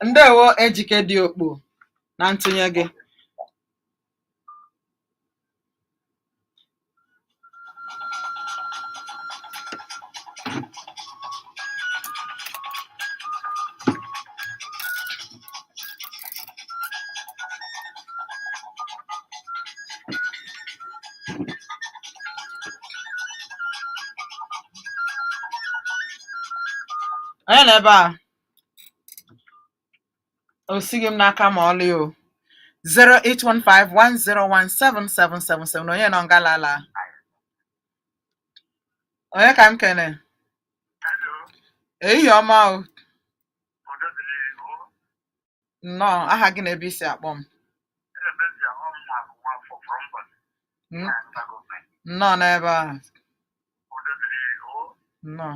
Ndewo Ejike dị okpo na ntụnye gị. onye nọ ebe a o sighị m n'aka ma ọlị o 08151017777 onye nọ ngalala onye ka m kene ehihie ọma o nnọọ aha gị na ebe isi akpọ m nnọọ n'ebe a nnọọ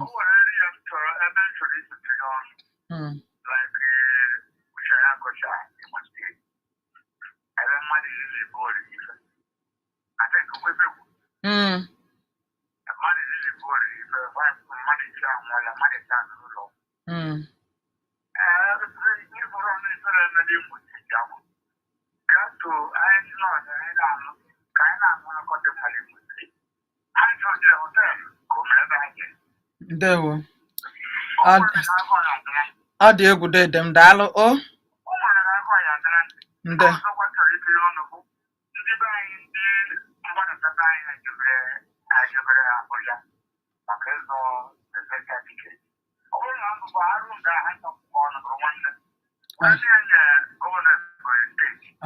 ndewo ọ dị egwu dede m daalụ o nde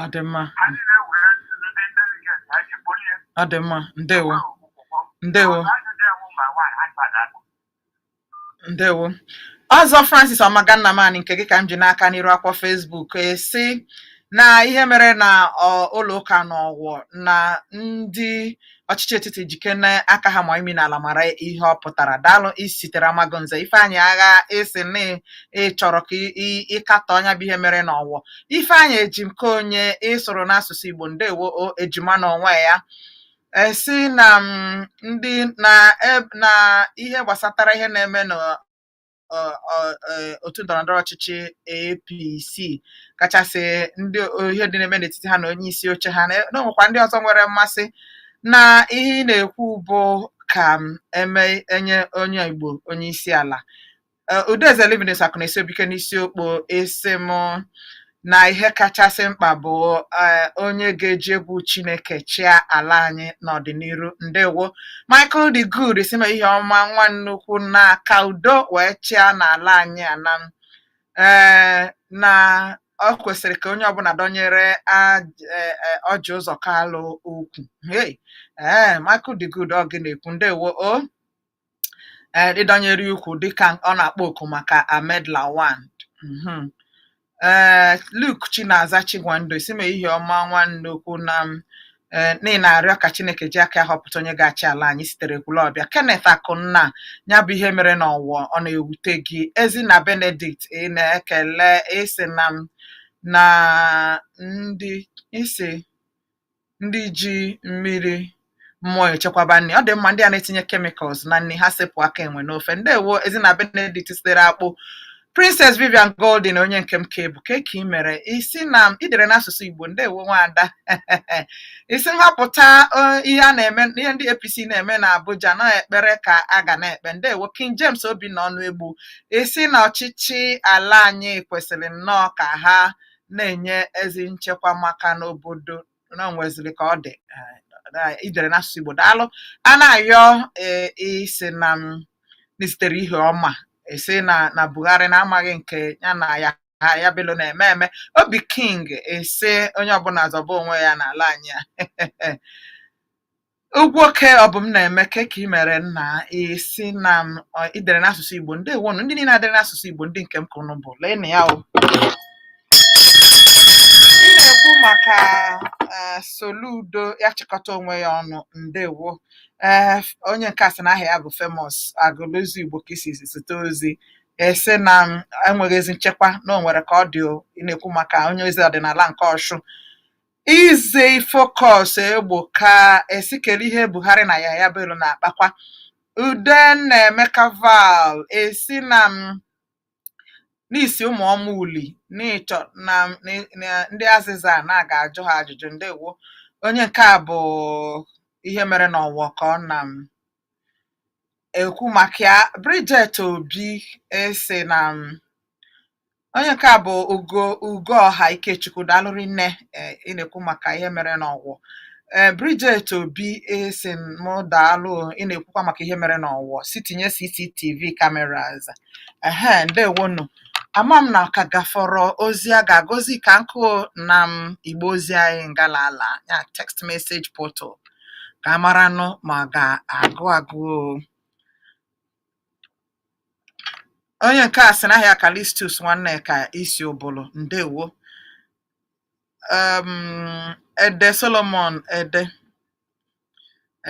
ọ dị mma ọ dị mma ndewo ndewo ndewo ọzọ Francis Ọmagannamani nke gị ka m ji n'aka n'iru akwa Facebook esi na ihe mere na ụlọ ụka n'Ọwọ na ndị ọchịchị etiti jikene aka ha ma imi n'ala mara ihe ọ pụtara daalụ isitere Amagonze Ifeanyị agha esi na ịchọrọ ka ịkatọ ọnya bụ ihe mere n'Ọwọ Ifeanyị ejimke onye ịsụrụ n'asụsụ Igbo ndewo ejima n'onwe ya esi na ndị na ihe gbasatara ihe na-eme na otu ndọrọndọrọ ọchịchị APC kachasị ndị ihe dị na-eme n'etiti ha na onye isi oche ha na onwekwa ndị ọzọ nwere mmasị na ihe ị na-ekwu bụ ka enye onye Igbo onye isi ala Udeze Livinus Akụ na-esi obike n'isi okpo esi m na ihe kachasị mkpa bụ onye ga-eji egwu Chineke chịa ala anyị n'ọdịnihu ndewo Michael the Good si ma ihe ọma nwa nnukwu na ka udo wee chịa n'ala anyị na ọ kwesịrị ka onye ọbụla dọnyere ọjị ụzọ kalụ ukwu Michael the Good ọ gị na-ekwu ndewo ịdọnyere ukwu dịka ọ na-akpọ oku maka Ahmed Lawan Luke Chinaza Chigwando isi ma ihe ọma nwanne okwu na n'ihi na-arịọ ka Chineke ji aka ya họpụta onye ga-achị ala anyị sitere Ekwulọbịa Kenneth Akụnna ya bụ ihe mere n'Ọwọ ọ na-ewute gị Ezinna Benedict na-ekele isi na ndị ji mmiri mmụọ echekwaba nri ọ dị mma ndị a na-etinye chemicals na nri ha sepụ aka enwe n'ofe ndewo Ezinna Benedict sitere akpụ Princess Vivian Golden onye nke m ka ebu ka ị mere isi na idere n'asụsụ Igbo ndewo nwada isi nhọpụta ihe a na-eme ihe ndị APC na-eme na Abuja na ekpere ka a ga na-ekpe ndewo King James Obinna ọnụ egbu isi na ọchịchị ala anyị kwesịrị nnọọ ka ha na-enye ezi nchekwa maka n'obodo na onwezili ka ọ dị idere n'asụsụ Igbo daalụ a na-ayọ isi na sitere ihe ọma esi na Buhari na-amaghị nke ya na ya Bello na-eme eme Obi King esi onye ọbụla zọba onwe ya n'ala anyị ugwu oke ọbụm na-eme ka ị mere nna esi na idere n'asụsụ Igbo ndewo ndị niile na-adịrị n'asụsụ Igbo ndị nke m ka unu bụ lee na ya o ị na-ekwu maka Soludo ya chịkọta onwe ya ọnụ ndewo onye nke asị na aha ya bụ Famous Agụlụzi Igbo ka isi site ozi ese na enweghị ezi nchekwa na o nwere ka ọ dị ị na-ekwu maka onye ozi ọdịnala nke Ọshụ ize focus egbo ka esikere ihe Buhari na ya Bello na-akpakwa Udenna Emeka Val esi na n'isi ụmụ ọma uli n'ịchọ na ndị azịza na-aga ajụ ha ajụjụ ndewo onye nke a bụ ihe mere n'Ọwọ ka ọ na ekwu maka ya Bridget Obi esi na onye nke a bụ Ugo ọha Ikechukwu daalụrị nne ị na-ekwu maka ihe mere n'Ọwọ Bridget Obi esi m daalụ ị na-ekwukwa maka ihe mere n'ọwọ si tinye CCTV cameras. Ndewonu. Ama m na ka gafọrọ ozi a ga-agọzi ka nkụ na m igbo ozi anyị ngalala ya text message portal ka amaranụ ma ga-agụ agụ. Onye nke a sị n'ahịa Calistus nwanne ka isi ụbụlụ ndewo. Ede Solomon Ede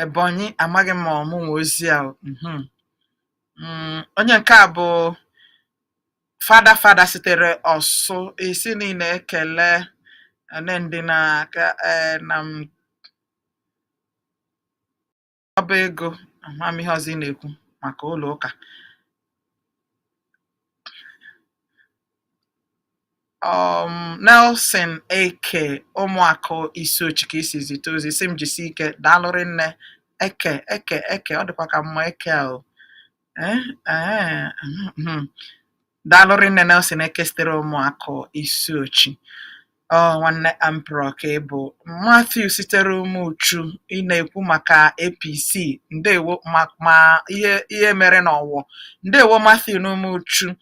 Ebonyi amaghị m ọmụ nwe ozi a. Onye nke a bụ fada sitere Ọsụ isi niile ekele ndị na ọba ego amamihe ọzọ ị na-ekwu maka ụlọ ụka. Nelson Eke ụmụakụ Isiochi ka isi zite ozi si m jisi ike daalụrị nne eke ọ dịkwa ka mma eke ahụ. Daalụrị nne Nelson Eke sitere ụmụakụ Isiochi. Nwanne Emperor ka ị bụ. Matthew sitere Umuchu ị na-ekwu maka APC ndewo ma ihe mere n'ọwọ ndewo Matthew na Umuchu.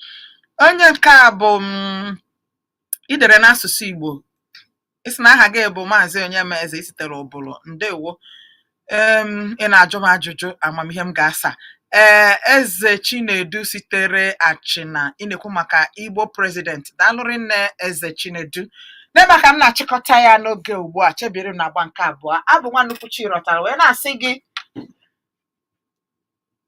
Onye nke a bụ idere n'asụsụ Igbo isi na aha gị bụ Maazị Onyemeze isitere ụbụlụ ndewo. Ị na-ajụ m ajụjụ amamihe m ga-asa. Eze Chinedu sitere Achịna ị na-ekwu maka Igbo president daalụrị nne Eze Chinedu. N'ebe ka m na-achịkọta ya n'oge ugbu a chebiri m na-agba nke abụọ abụ Nwanukwu Chirọtara wee na-asị gị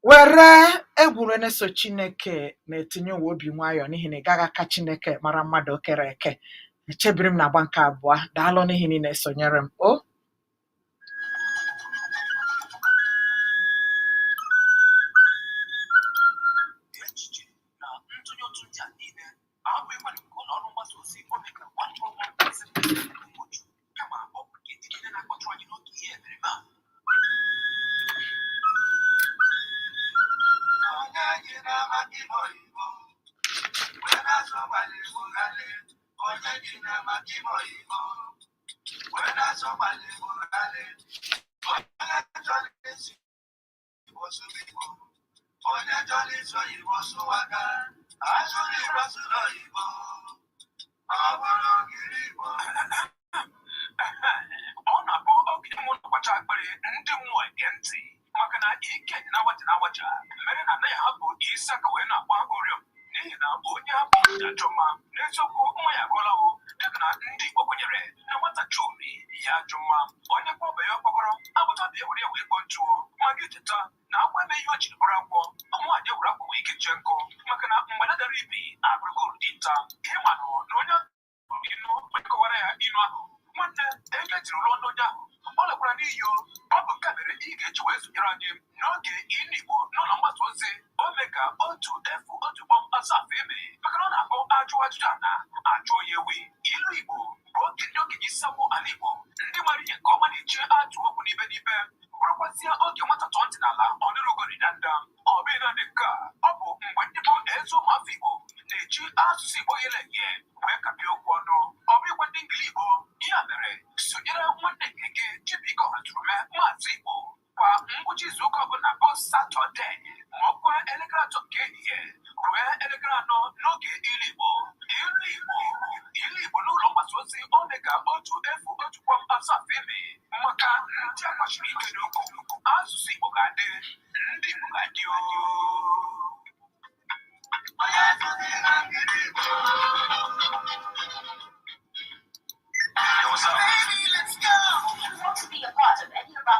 were egwuru na-eso Chineke na-etinye ụwa obi nwayọọ n'ihi na ị gaghị aka Chineke mara mmadụ o kere eke. Echebiri m na-agba nke abụọ daalụ n'ihi na ị na-esonyere m.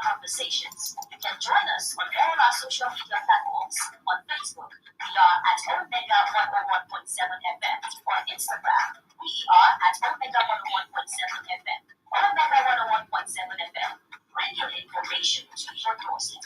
Conversations. You can join us on all our social media platforms. On Facebook, we are at Omega 101.7 FM. On Instagram, we are at Omega 101.7 FM. Omega 101.7 FM. Radio information to your doorstep.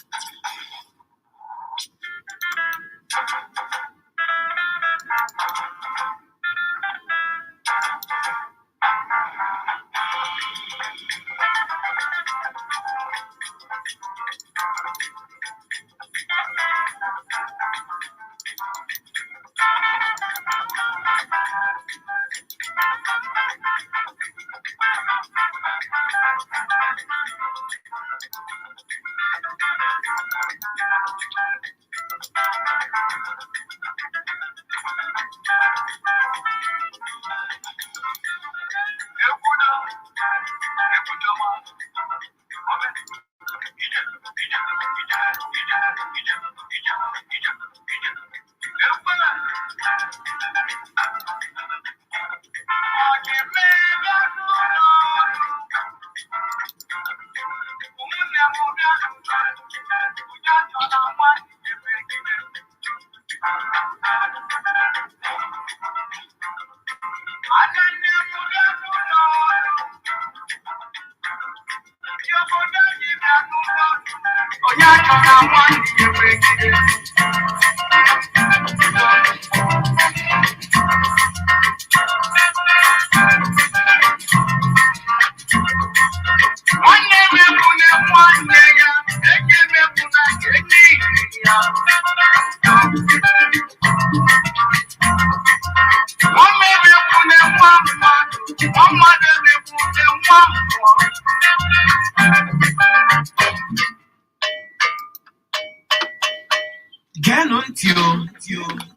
Geenụ ntị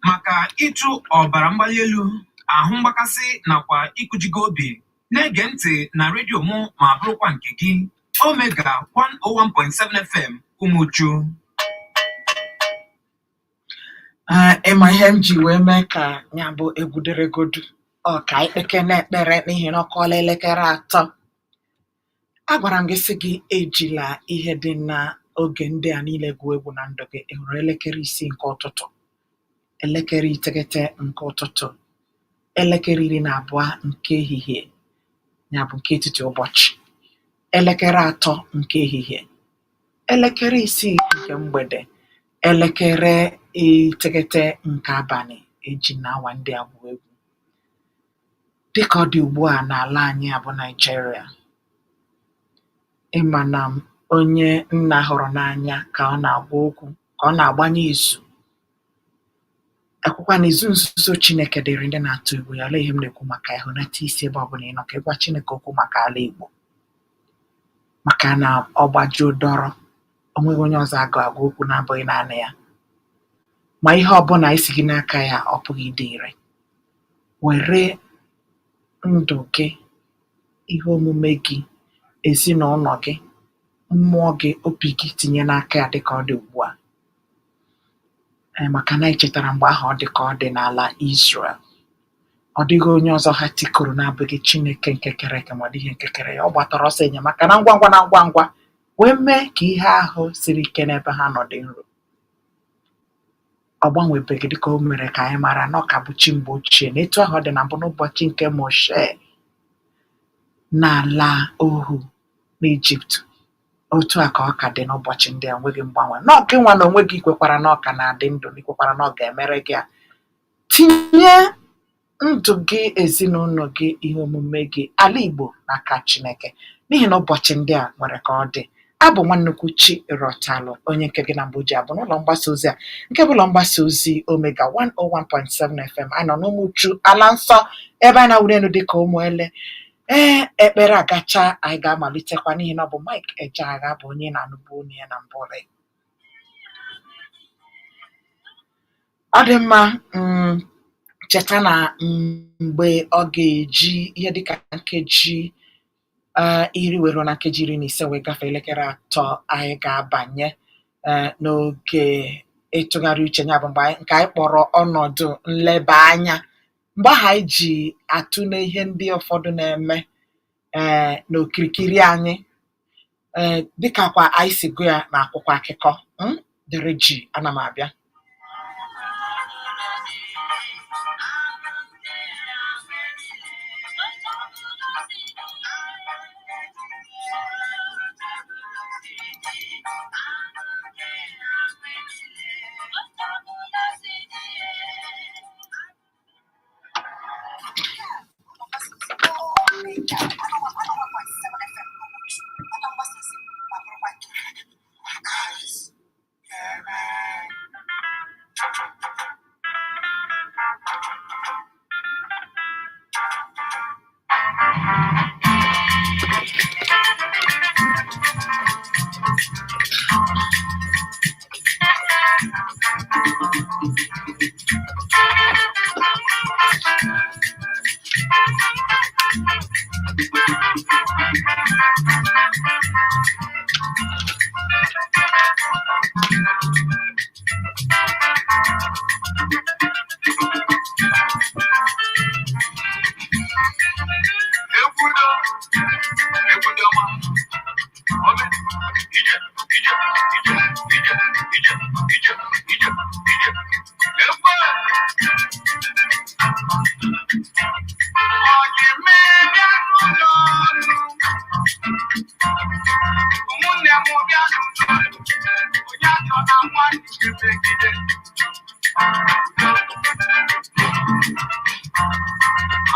maka ịchụ ọbara mgbali elu, ahụ mgbakasị nakwa ịkụjigo obi. Na-ege ntị na redio mụ ma bụrụkwa nke gị, Omega 101.7 FM Umuchu. Ịma ihe m ji wee mee ka ya bụ egwuderegodu ọka ikpeke na-ekpere n'ihi na ọ kụọla elekere 3. Agwara m gị sị gị ejila ihe dị n'oge ndị a niile gụọ egwu na ndụ gị. Ị hụrụ elekere 6 nke ụtụtụ, elekere 9 nke ụtụtụ, elekere 12 nke ehihie, ya bụ nke etiti ụbọchị, elekere 3 nke ehihie, elekere 6 nke mgbede, elekere 9 nke abalị. Eji na awa ndị a gụọ egwu. Dịka ọ dị ugbu a n'ala anyị bụ Naịjirịa, ịma na onye nna hụrụ n'anya ka ọ na-agwa okwu, ka ọ na-agbanye izu. Akwụkwọ na izu nzuzo Chineke dịrị ndị na-atụ egwu ya. Olee ihe m na-ekwu maka ya? Hụnata isi ebe ọ bụla ị nọ ka ịgwa Chineke okwu maka ala Igbo, maka na ọ gbajuo dọrọ, o nweghị onye ọzọ agwa okwu na-abụghị naanị ya. Ma ihe ọbụla isi gị n'aka ya ọ pụghị ịdị ire. Were ndụ gị, ihe omume gị, ezinụlọ gị, mmụọ gị, obi gị tinye n'aka ya dịka ọ dị ugbu a. Maka na echetara mgbe ahụ ọ dị ka ọ dị n'ala Israel. Ọ dịghị onye ọzọ ha tikuru na-abụghị Chineke nke kere eke, ma ọ dịghị nke kere ya. Ọ gbatara ọsọ enyemaka na ngwa ngwa wee mee ka ihe ahụ siri ike n'ebe ha nọ dị nro. Ọ gbanwebeghị dịka o mere ka anyị mara na ọ ka bụ chi mgbe ochie, na etu ahụ ọ dị na mbụ n'ụbọchị nke Moshe n'ala ohu n'Ijipt. Otu a ka ọ ka dị n'ụbọchị ndị a, enweghị mgbanwe. Na ọ gị nwa na onwe gị kwekwara na ọ ka na-adị ndụ, na ikwekwara na ọ ga-emere gị ya. Tinye ndụ gị, ezinụlọ gị, ihe omume gị, ala Igbo n'aka Chineke, n'ihi na ụbọchị ndị a nwere ka ọ dị. Abụ Nwannnukwu Chi Ịrọtalụ, onye nke gị na mbụ ji abụ n'ụlọ mgbasa ozi a nke bụ ụlọ mgbasa ozi Omega 101.7 FM. Anyị nọ n'Umuchu, ala nsọ, ebe anyị na-awụrụ elu dịka ụmụ ele. Ekpere agacha, anyị ga-amalitekwa n'ihi na ọ bụ Mike Ejeagha bụ onye na-anụbu onye ya na mbụ. Ọ dị mma. Cheta na mgbe ọ ga-eji ihe dịka nkeji 10 na nkeji 15 wee gafee elekere 3, anyị ga-abanye n'oge ịtụgharị uche, ya bụ mgbe nke anyị kpọrọ ọnọdụ nleba anya. Mgbe ahụ anyị ji atụle ihe ndị ụfọdụ na-eme n'okirikiri anyị, dịka kwa anyị si gụ ya n'akwụkwọ akụkọ. Dịrị ji, ana m abịa.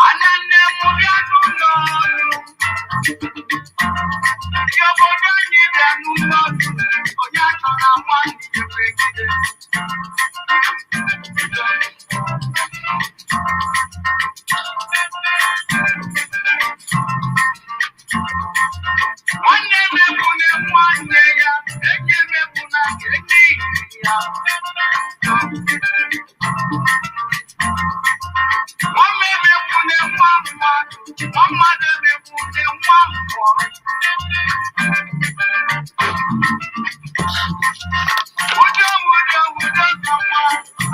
Anane mubianu lolu, yobodo ni bianu lolu, oya chona mwani yebegide. Mwane mebune mwane ya, eke mebuna eke ya. Mame mebune mwamwa, mamade mebune mwamwa. Udo udo udo kama,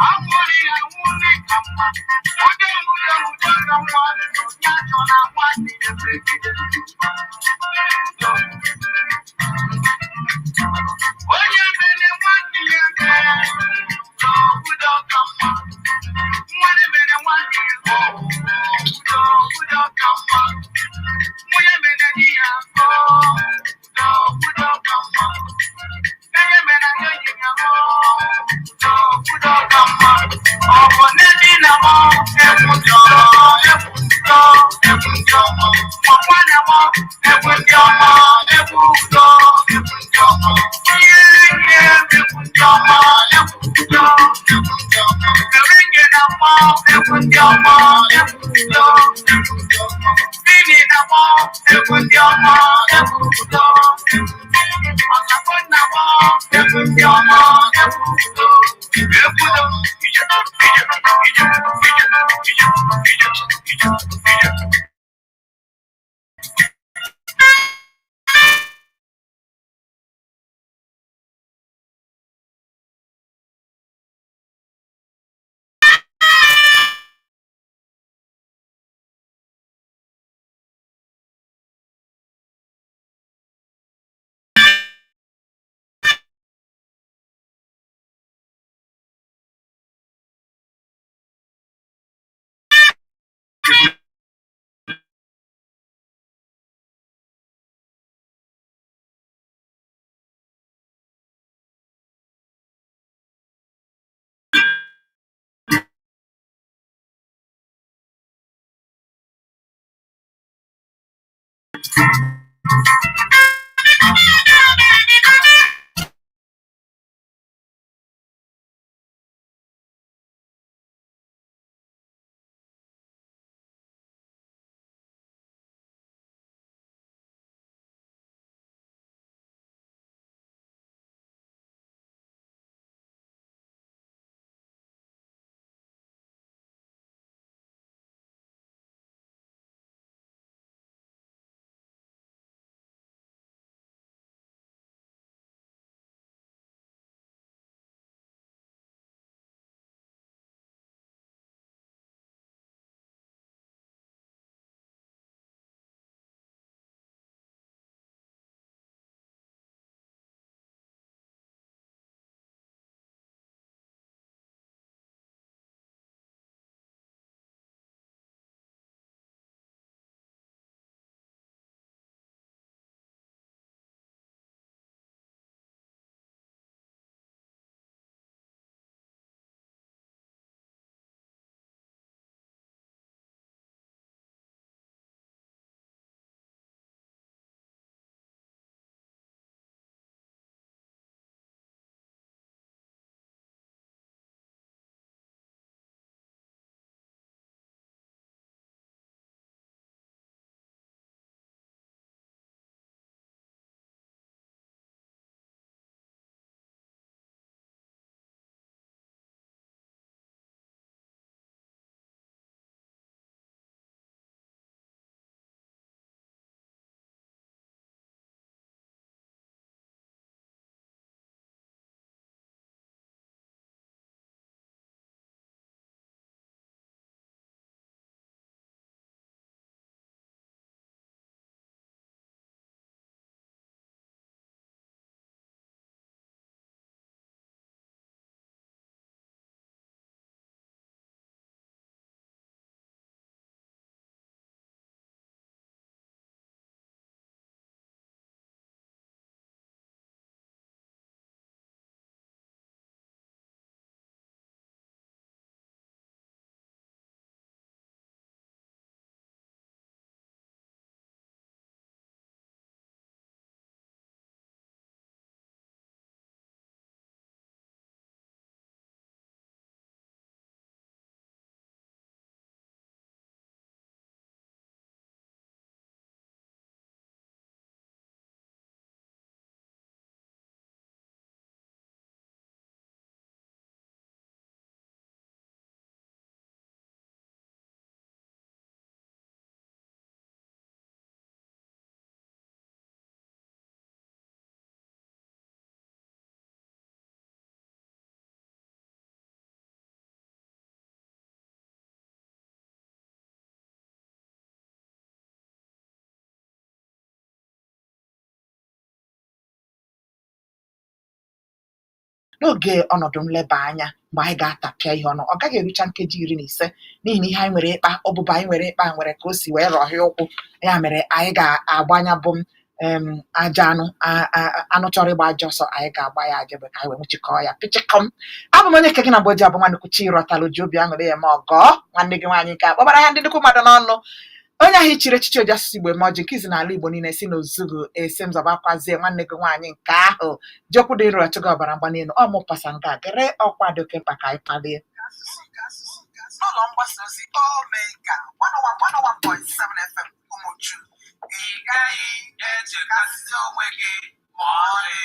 amuri amuri kama. Udo udo udo kama, nyacho na mwani yebegide. Onye mene mwani yebe, udo kama. Mwane mene mwani yebe, udo kama. Mwenye mene niya, udo kama. Enye mene yenye nyamo, udo kama. Obo nedi na mo, ekunjo, ekunjo, ekunjo mo. Mwana mo, ekunjo mo, ekunjo, ekunjo mo. Iye, ekunjo mo, ekunjo, ekunjo mo. Eringe na mo, ekunjo mo, ekunjo, ekunjo mo. Bini na mo, ekunjo mo, ekunjo, ekunjo na mo, ekunjo mo, ekunjo, ekunjo. n'oge ọnọdụ nleba anya mgbe anyị ga-atapịa ihe ọnụ. Ọ gaghị erucha nkeji 15 n'ihi na ihe anyị nwere ịkpa ọbụba anyị nwere ịkpa nwere ka o si wee rọhịa ụkwụ. Ya mere anyị ga-agbanya bụ aja anụ chọrọ ịgba aja ọsọ, anyị ga-agba ya aja ebe ka anyị wee nwechikọọ ya pịchịkọm. Abụ m onye nke gị na Boji abụ nwanne Kuchi ịrọtalụ ji obi aṅụrị ya ma ọgọ nwanne gị nwaanyị nke akpọbara ya ndị nnukwu mmadụ n'ọnụ. Onye ahụ ichiri echichi oji asụsụ Igbo eme ọjị nke izi n'ala Igbo niile si n'ozugu esi m zọbakwazie nwanne gị nwaanyị nke ahụ ji okwu dị nro achụgị ọbara mgbali elu ọ mụpasa nga gere ọkwa dị oke mkpa ka anyị palie n'ụlọ mgbasa ozi Omega 101.7 FM Umuchu. Ị gaghị echekasị onwe gị ma ọlị.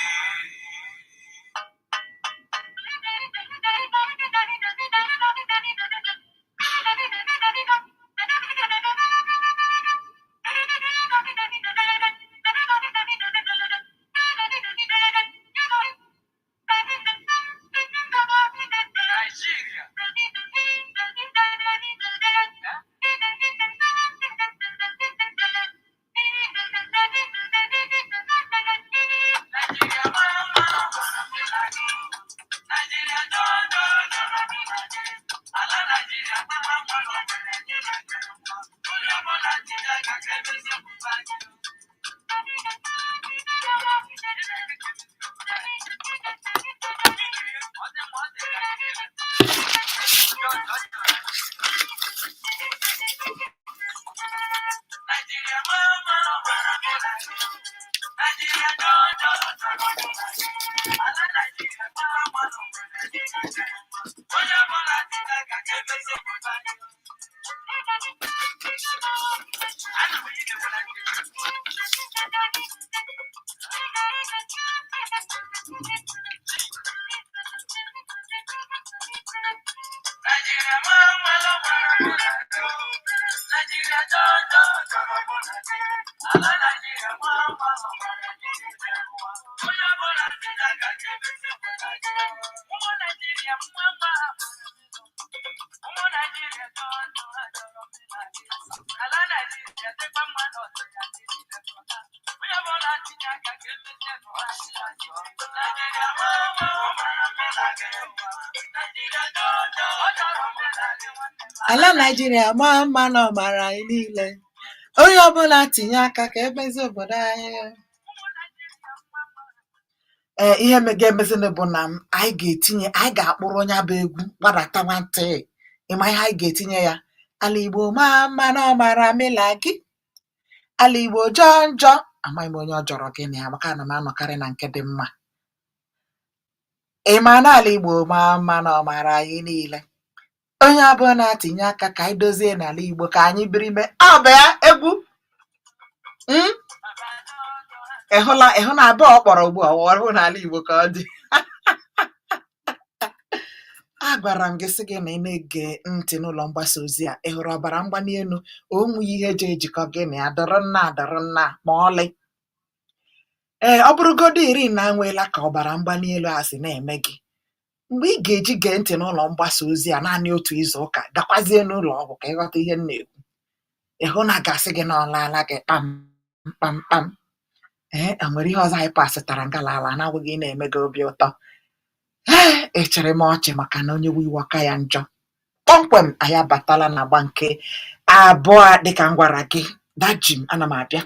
Ala Naịjirịa maa mma na ọ mara anyị niile. Onye ọbụla tinye aka ka emezi obodo anyị. Ihe ga-emezini bụ na anyị ga-akpụrụ onye bụ egwu gbadata nwantị. Ịma ihe anyị ga-etinye ya, ala Igbo maa mma na ọ mara amịla gị, ala Igbo jọọ njọ, amaghị m onye ọ jọrọ gịnị ya maka na m anọkarị na nke dị mma. Ịma na ala Igbo maa mma na ọ mara anyị niile. Onye ọbụla tinye aka ka anyị dozie n'ala Igbo ka anyị biri mee ọbịa egwu. Ịhụ na abụọ ọ kpọrọ ugbu a ọrụ n'ala Igbo ka ọ dị. Agwara m gị sị gị na ị na-ege ntị n'ụlọ mgbasa ozi a, ị hụrụ ọbara mgbali elu onwe ihe eji ejikọ gị na ya dọrọ nna ma ọlị. Ọ bụrụgodo 10 na anweela ka ọbara mgbali elu a si na-eme gị, mgbe ị ga-eji gee ntị n'ụlọ mgbasa ozi a naanị otu izu ụka gakwazie n'ụlọ ọgwụ ka ịghọta ihe m na-ekwu. Ịhụ na gasị gị na ọlaala gị kpam. Enwere ihe ọzọ anyị pasịtara ngalala na-agwụghị na-eme gị obi ụtọ. Echere m ọchị maka na onye wiwe aka ya njọ. Kpọmkwem anyị abatala na agba nke abụọ dịka m gwara gị. Dajim, ana m abịa.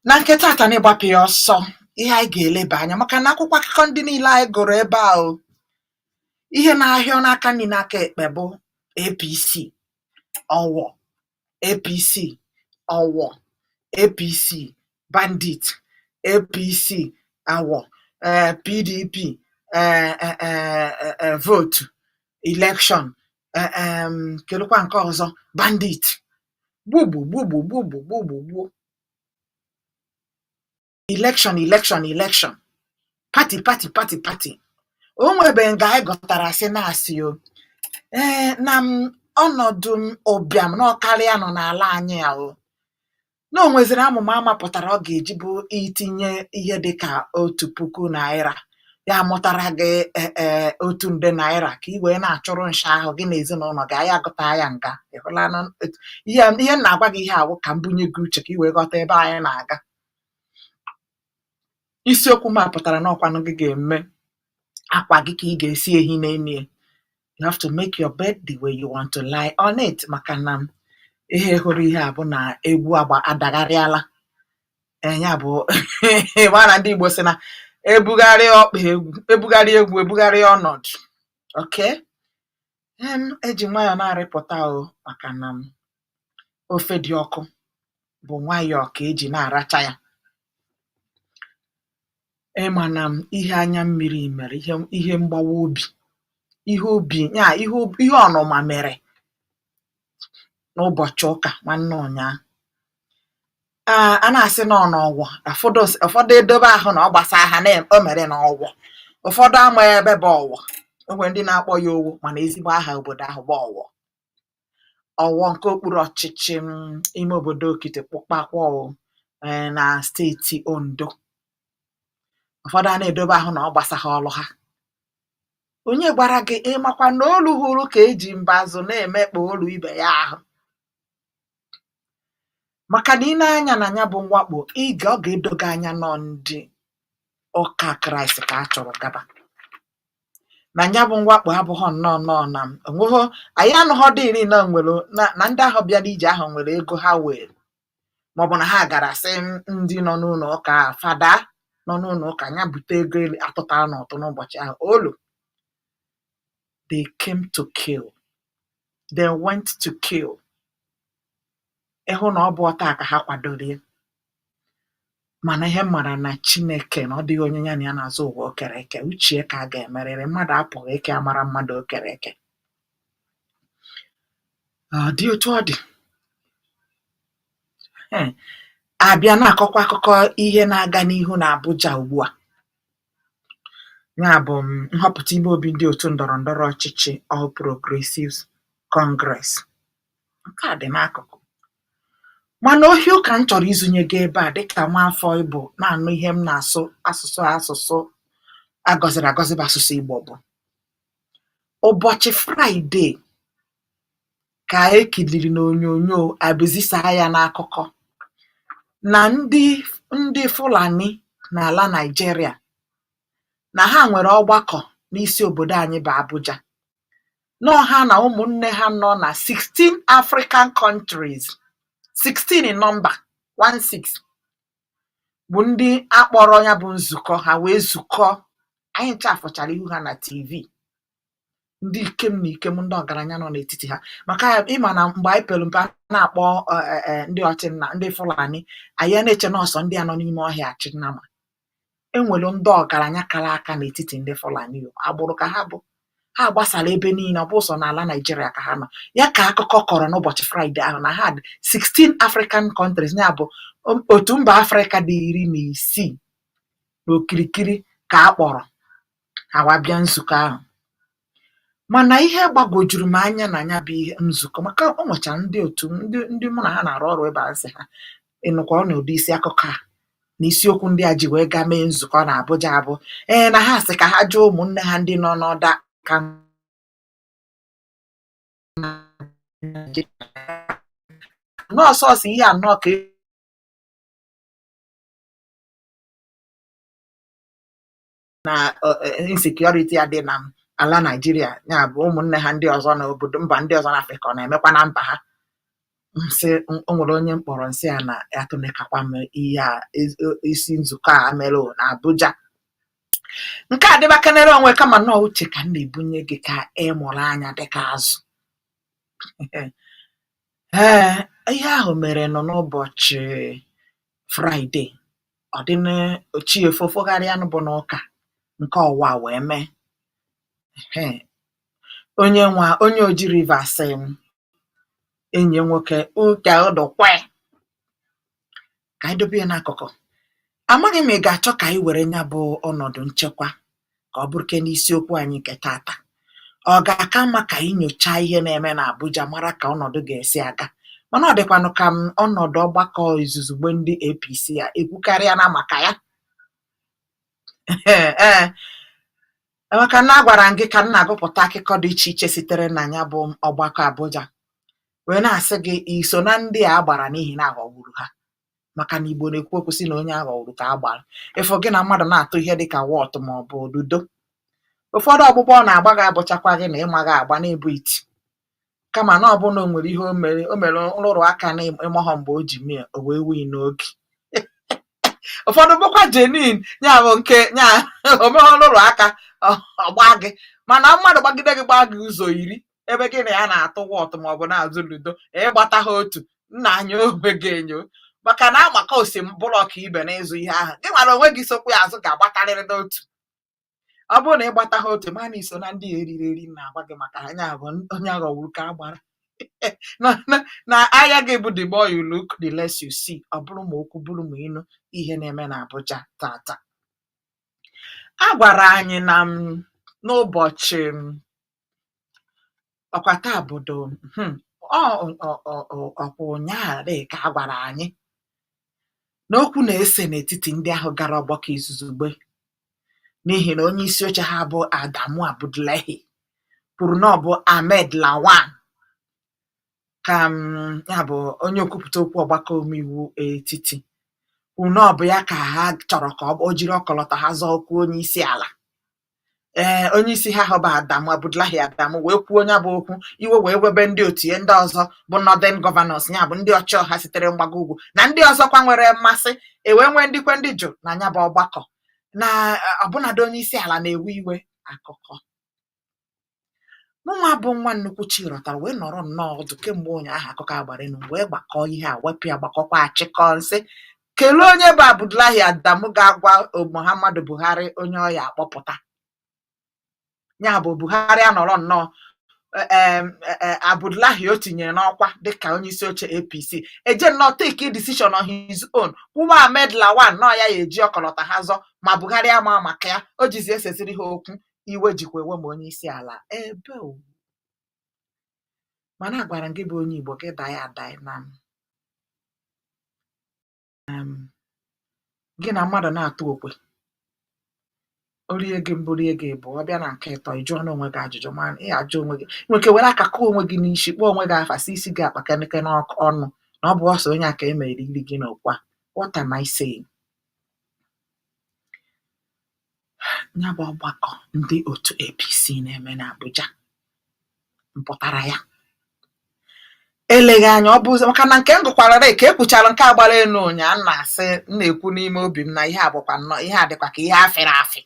Na nke taata na-ịgbapụ ya ọsọ ihe anyị ga-eleba anya maka na akwụkwọ akụkọ ndị niile anyị gụrụ ebe ahụ ihe na-ahịa n'aka nri n'aka ekpe bụ APC ọwọ, APC ọwọ, APC bandit, APC awọ, PDP vote election, kedụkwa nke ọzọ bandit, gbugbu election, party. O nwebe nga anyị gụtara sị na-asị o na ọnọdụ ụbịam na ọkarịa nọ n'ala anyị ahụ. na o nweziri amụma amapụtara ọ ga-eji bụ itinye ihe dịka 1,000 naira ya mụtara gị 1 nde naira ka ị wee na-achụrụ nsha ahụ gị na ezinụlọ gị anyị agụta ya nga. Ịhụlanụ ihe m na-agwa gị ihe awụ ka m bunye gị uche ka ị wee ghọta ebe anyị na-aga. Isiokwu m pụtara na ọkwanụ gị ga-eme akwa gị ka ị ga-esi ehi n'elu ya. You have to make your bed the way you want to lie on it, maka na ihe hụrụ ihe a bụ na egwu adagharịala. Ya bụ gbara ndị Igbo sị na ebugharịa ọkpa egwu, ebugharịa egwu ebugharịa ọnọdụ. Okay? Eji nwayọọ na-arịpụta maka na ofe dị ọkụ bụ nwayọọ ka eji na-aracha ya. Ịma na ihe anya mmiri mere, ihe mgbawa obi, ihe ọnụma mere n'ụbọchị ụka nwanne ụnyaa. A na-asị na ọ n'ọgwọ, ụfọdụ edobe ahụ na ọ gbasaa ha o mere na ọgwọ, ụfọdụ ama ebe bụ ọwọ, enwe ndị na-akpọ ya owo, mana ezigbo aha obodo ahụ bụ ọwọ. Ọwọ nke okpuru ọchịchị ime obodo Okitikpụkpakwa na steeti Ondo. Ụfọdụ a na-edobe ahụ na ọ gbasaghị ọlụ ha. Onye gwara gị ịmakwa na olu hụrụ ka eji mbazụ na-emekpa olu ibe ya ahụ? Maka na ị na-anya na ya bụ mwakpo, ọ ga-edoga anya nọ ndị ụka Kraịst ka a chọrọ gaba. Na ya bụ mwakpo abụghị nnọọ na onweghị, anyị anụghọ dịrị na ndị ahụ bịara ije ahụ nwere ego ha were, maọbụ na ha gara sị ndị nọ n'ụlọ ụka fada nọ n'ụlọ ụka ya bute ego atụtara n'ụtụ n'ụbọchị ahụ. Olu, they came to kill. They went to kill. Ịhụ na ọ bụ ọta ka ha kwadoro ya. Mana ihe mara na Chineke na ọ dịghị onye ya na ya na-azụ ụwa o kere eke. Uche ka a ga-emerịrị. Mmadụ apụghị ike amara mmadụ o kere eke. Ọ dị otu ọ dị. Abịa na-akọkwa akụkọ ihe na-aga n'ihu na Abuja ugbu a. Ya bụ nhọpụta ime obi ndị otu ndọrọ ndọrọ ọchịchị All Progressives Congress. Nke a dị n'akụkụ. Mana ohi ụka m chọrọ izunye gị ebe a dịka nwaafọ Igbo na-anụ ihe m na-asụ asụsụ agọziri agọzi bụ asụsụ Igbo bụ ụbọchị Fraịde ka ekiriri n'onyonyo abụzisa ya n'akụkọ na ndị Fulani n'ala Naịjirịa na ha nwere ọgbakọ n'isi obodo anyị bụ Abuja. Ha na ụmụnne ha nọ na 16 African countries, 16 in number, 16 bụ ndị akpọrọ ya bụ nzukọ. Ha wee zukọ, anyị nchafụchara ihu ha na TV. Ndị ikem na ikem, ndị ọgaranya nọ n'etiti ha. Maka ịma na mgbe anyị pere mpe na-akpọ ndị ọchịnna, ndị Fulani, anyị na-eche nọọsọ ndị a nọ n'ime ọhịa Chinnama. Enwere ndị ọgaranya kara aka n'etiti ndị Fulani. Agbụrụ ka ha bụ. Ha gbasara ebe niile, ọ bụ sọ n'ala Naịjirịa ka ha nọ. Ya ka akụkọ kọrọ n'ụbọchị Fraịde ahụ na ha dị 16 African countries, ya bụ otu mba Afrịka dị 16 n'okirikiri ka a kpọrọ ha wabịa nzukọ ahụ. Mana ihe gbagwojuru m anya na ya bụ ihe nzukọ, maka o nwechara ndị otu ndị mụ na ha na-arụ ọrụ ebe a sị ha ịnụkwa n'ụdị isi akụkọ a na isiokwu ndị a ji wee gaa mee nzukọ na Abuja abụ na ha sị ka ha jụọ ụmụnne ha ndị nọ n'ọda ka nọọsọsọ ihe anọ ka na insecurity a dị na ala Naịjirịa, ya bụ ụmụnne ha ndị ọzọ na obodo mba ndị ọzọ n'Afrịka ọ na-emekwa na mba ha. Nsị o nwere onye mkpọrọ nsị a na atụnekakwa m ihe a isi nzukọ a mere na Abuja. Nke a dịbakenere onwe kama nọọ uche ka m na-ebunye gị ka ị mụrụ anya dịka azụ. Ihe ahụ mere nọ n'ụbọchị Fraịde. Ọ dị n'ochiefo fogharịanụ bụ n'ụka nke ọwa wee mee. Onye Oji Rivers enyi nwoke ụka ụdụkwe ka anyị dobe ya n'akụkụ. Amaghị m ị ga-achọ ka anyị were ya bụ ọnọdụ nchekwa ka ọ bụrụ ke n'isiokwu anyị nke tata. Ọ ga-aka mma ka anyị nyochaa ihe na-eme na Abuja, mara ka ọnọdụ ga-esi aga, mana ọ dịkwanụ ka ọnọdụ ọgbakọ izuzugbe ndị APC ya ekwukarịa na maka ya. Maka na agwara m gị ka m na-agụpụta akụkọ dị iche iche sitere na ya bụ ọgbakọ Abuja wee na-asị gị iso na ndị a gbara n'ihi na aghọgburu ha, maka na Igbo na-ekwu okwu sị na onye aghọgburu ka a gbara. Ịfụ gị na mmadụ na-atụ ihe dịka wọt ma ọ bụ ludo, ụfọdụ ọgbụgbọ ọ na-agba gị abụchakwa gị na ịmaghị agba na-ebu iti, kama na ọ bụ na o nwere ihe o mere nrụrụ aka na ịmọghọ mgbe o ji mee o wee wii n'oge. Ụfọdụ bụkwa jenin ya bụ nke nya omehọ nrụrụ aka ọgba gị, mana mmadụ gbagide gị gbaa gị ụzọ iri ebe gị na ya na-atụ wọt maọbụ na-azụ ludo ịgbata ha otu nna anya onwe gị enyo, maka na amaka osi blọk ibe n'ịzụ ihe ahụ gị nwere onwe gị sokwa ya azụ ga-agbatarịrị n'otu. Ọ bụrụ na ịgbata ha otu mana iso na ndị eriri eri na-agwa gị maka anya bụ onye aghọgburu ka a gbara. na anya gị bụ the more you look the less you see. Ọ bụrụ ma okwu bụrụ ma ịnụ ihe na-eme na Abuja tata. A gwara anyị na n'ụbọchị ọkwa taa bodo ọkwa ụnyaahụ ka a gwara anyị na okwu na-ese n'etiti ndị ahụ gara ọgbakọ izuzugbe n'ihi na onye isi oche ha bụ Adamu Abdullahi kwuru na ọ bụ Ahmed Lawan ka ya bụ onye okwupụta okwu ọgbakọ omeiwu etiti kwuru na ọ bụ ya ka ha chọrọ ka o jiri ọkọlọtọ ha zọọ okwu onye isi ala. Onye isi ha bụ Adamu Abdullahi Adamu wee kwuo onye bụ okwu iwe wee webe ndị otu ya ndị ọzọ bụ Northern Governors, ya bụ ndị ọchịọha sitere mgbago ugwu na ndị ọzọkwa nwere mmasị ewee nwee ndịkwe ndị jụ na ya bụ ọgbakọ na ọbụnadị onye isi ala na-ewe iwe akụkọ. Mụnwa bụ nwa nnukwu chi rọtara wee nọrọ nnọọ ọdụ kemgbe ụnyaahụ akụkọ agbarenu wee gbakọọ ihe a wepụ ya gbakọkwa achịkọ nsị kelee onye bụ Abdullahi Adamu ga-agwa Muhammadu Buhari onye ọ ya akpọpụta. Ya bụ Buhari anọrọ nnọọ Abdullahi o tinyere n'ọkwa dịka onye isi oche APC eje nnọọ take decision on his own kwụwa Ahmed Lawan nọọ ya eji ọkọlọta ha zọ ma Buhari ama maka ya o jizi eseziri ha okwu iwe jikwa ewe ma onye isi ala ebe o. Mana agwara gị bụ onye Igbo gị daa ya ada na gị na mmadụ na-atụ okwe orie gị mbụ rie gị bụ ọ bịa na nke ịtọ ịjụọ n'onwe gị ajụjụ ma ị ajụ onwe gị nweke were aka kụọ onwe gị n'isi kpọọ onwe gị afa si isi gị akpakeneke n'ọnụ na ọ bụ ọsọ onye aka emere iri gị n'okwa. What am I saying? Ya bụ ọgbakọ ndị otu APC na-eme n'Abuja mpụtara ya eleghị anya ọ bụ maka na nke m gụkwara ka e kwuchara nke agbara elu ụnyaa na-asị na-ekwu n'ime obi m na ihe a bụkwa nnọọ ihe a dịkwa ka ihe afịrị afị,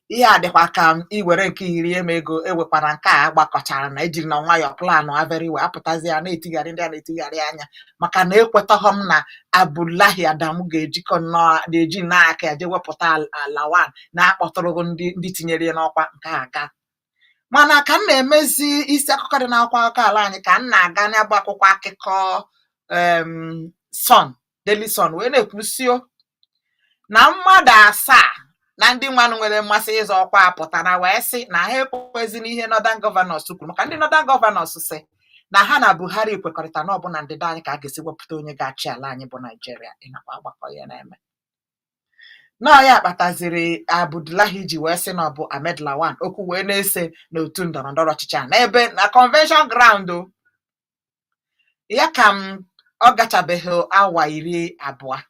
ihe a dịkwa ka iwere nke iri eme ego ewekwara nke a gbakọchara na ejiri na nwayọọ planụ averiwe apụtazi ya na-etigharị ndị a na-etigharị anya maka na ekwetaghọ m na Abdullahi Adamu ga-ejikọ nnọọ na-eji n'aka ya je wepụta Lawan na-akpọtụrụ ndị tinyere ya n'ọkwa nke aga. Mana ka m na-emezi isi akụkọ dị n'akwụkwọ akụkọ ala anyị ka m na-aga n'agba akwụkwọ akụkọ Sun, Daily Sun wee na-ekwusio na mmadụ 7 na ndị nwanụ nwere mmasị ịzọ ọkwa apụtara wee sị na ha ekwekwezi n'ihe Northern Governors kwuru, maka ndị Northern Governors sị na ha na Buhari ekwekọrịta na ọbụna ndịda anyị ka a ga-esi wepụta onye ga-achị ala anyị bụ Naijiria. Ịnakwa agbakọ ya na-eme nọọ ya kpataziri Abdullahi ji wee sị na ọ bụ Ahmed Lawan okwu wee na-ese n'otu ndọrọndọrọ ọchịchị a n'ebe na convention ground ya ka ọ gachabeghị awa 20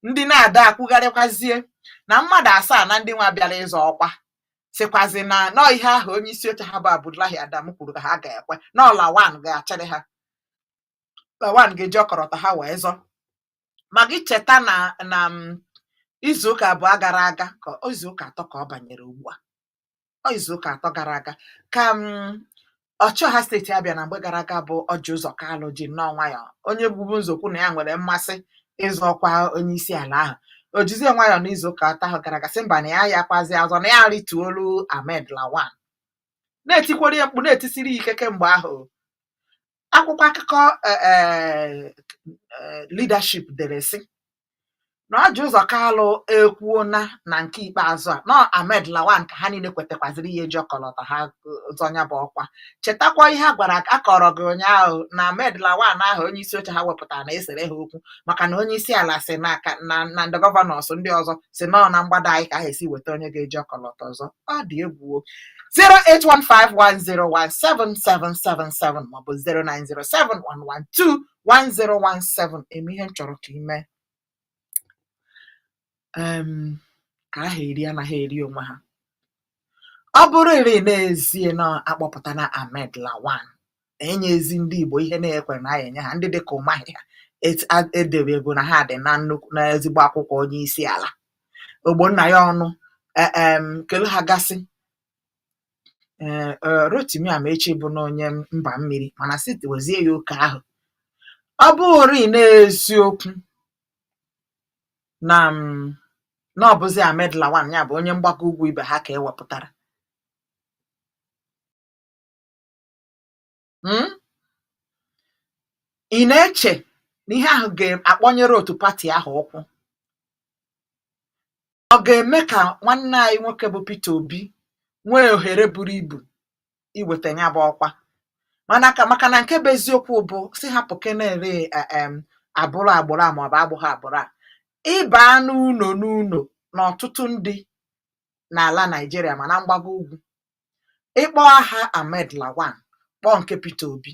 ndị na-ada akwụgharịkwazie na mmadụ 7 na ndị nwa bịara ịzọ ọkwa sịkwazi na nọọ ihe ahụ onye isi oche ha bụ Abdullahi Adamu kwuru ka ha ga-ekwe nọọ Lawan ga-achịrị ha, Lawan ga-eji ọkọlọtọ ha wee zọ. Ma gị cheta na izuụka 2 gara aga ka izuụka 3 ka ọ banyere ugbu a izuụka 3 gara aga ka ọchịọha steeti Abịa na mgbe gara aga bụ Ọji Ụzọ Kalụ ji nnọọ nwayọọ onye bụbu nzokwu na ya nwere mmasị ịzọ ọkwa onye isi ala ahụ o jizie nwayọọ n'izuụka 3 ahụ gara aga sị mba na ya yakwazi azọ na ya rituolu Ahmed Lawan na-etikwara ya mkpu na-etisiri ike kemgbe ahụ. Akwụkwọ akụkọ leadership dere sị na ọjị ụzọ kalụ ekwuo na nke ikpeazụ a na Ahmed Lawan ka ha niile kwetakwaziri ihe eji ọkọlọtọ ha zọnya bụ ọkwa. Chetakwa ihe a gwara akọrọ gị ụnyaahụ na Ahmed Lawan ahụ onye isi oche ha wepụtara na esere ha okwu maka na onye isi ala si na ndị gọvanọs ndị ọzọ si nọ na mgbada anyị ka ha esi weta onye ga-eji ọkọlọtọ ọzọ. Ọ dị egwu. 08151017777 maọbụ 09071121017 eme ihe m chọrọ ka ime ka aha eri anaghị eri onwe ha. Ọ bụrụ iri n'ezie na akpọpụta na Ahmed Lawan enyezi ndị Igbo ihe na-ekwere na ya enye ha ndị dịka ụmaghị ha edebe bụ na ha dị na nnukwu na ezigbo akwụkwọ onye isi ala Ogbonna ya ọnụ kelu ha gasị Rotimi Amaechi bụ na onye mba mmiri mana site wezie ya ụka ahụ. Ọ bụrụ n'eziokwu na ọ bụzi Ahmed Lawan ya bụ onye mgbakọ ugwu ibe ha ka ewepụtara ị na-eche na ihe ahụ ga-akpọnyere otu pati ahụ ụkwụ? Ọ ga-eme ka nwanne anyị nwoke bụ Peter Obi nwee ohere buru ibu iweta ya bụ ọkwa? Maka na nke bụ eziokwu bụ si hapụ kenere abụrụ agbụrụ a maọbụ agbụghị agbụrụ a ịba n'ụlọ n'ọtụtụ ndị n'ala Naịjirịa ma na mgbago ugwu ịkpọ aha Ahmed Lawan kpọọ nke Peter Obi,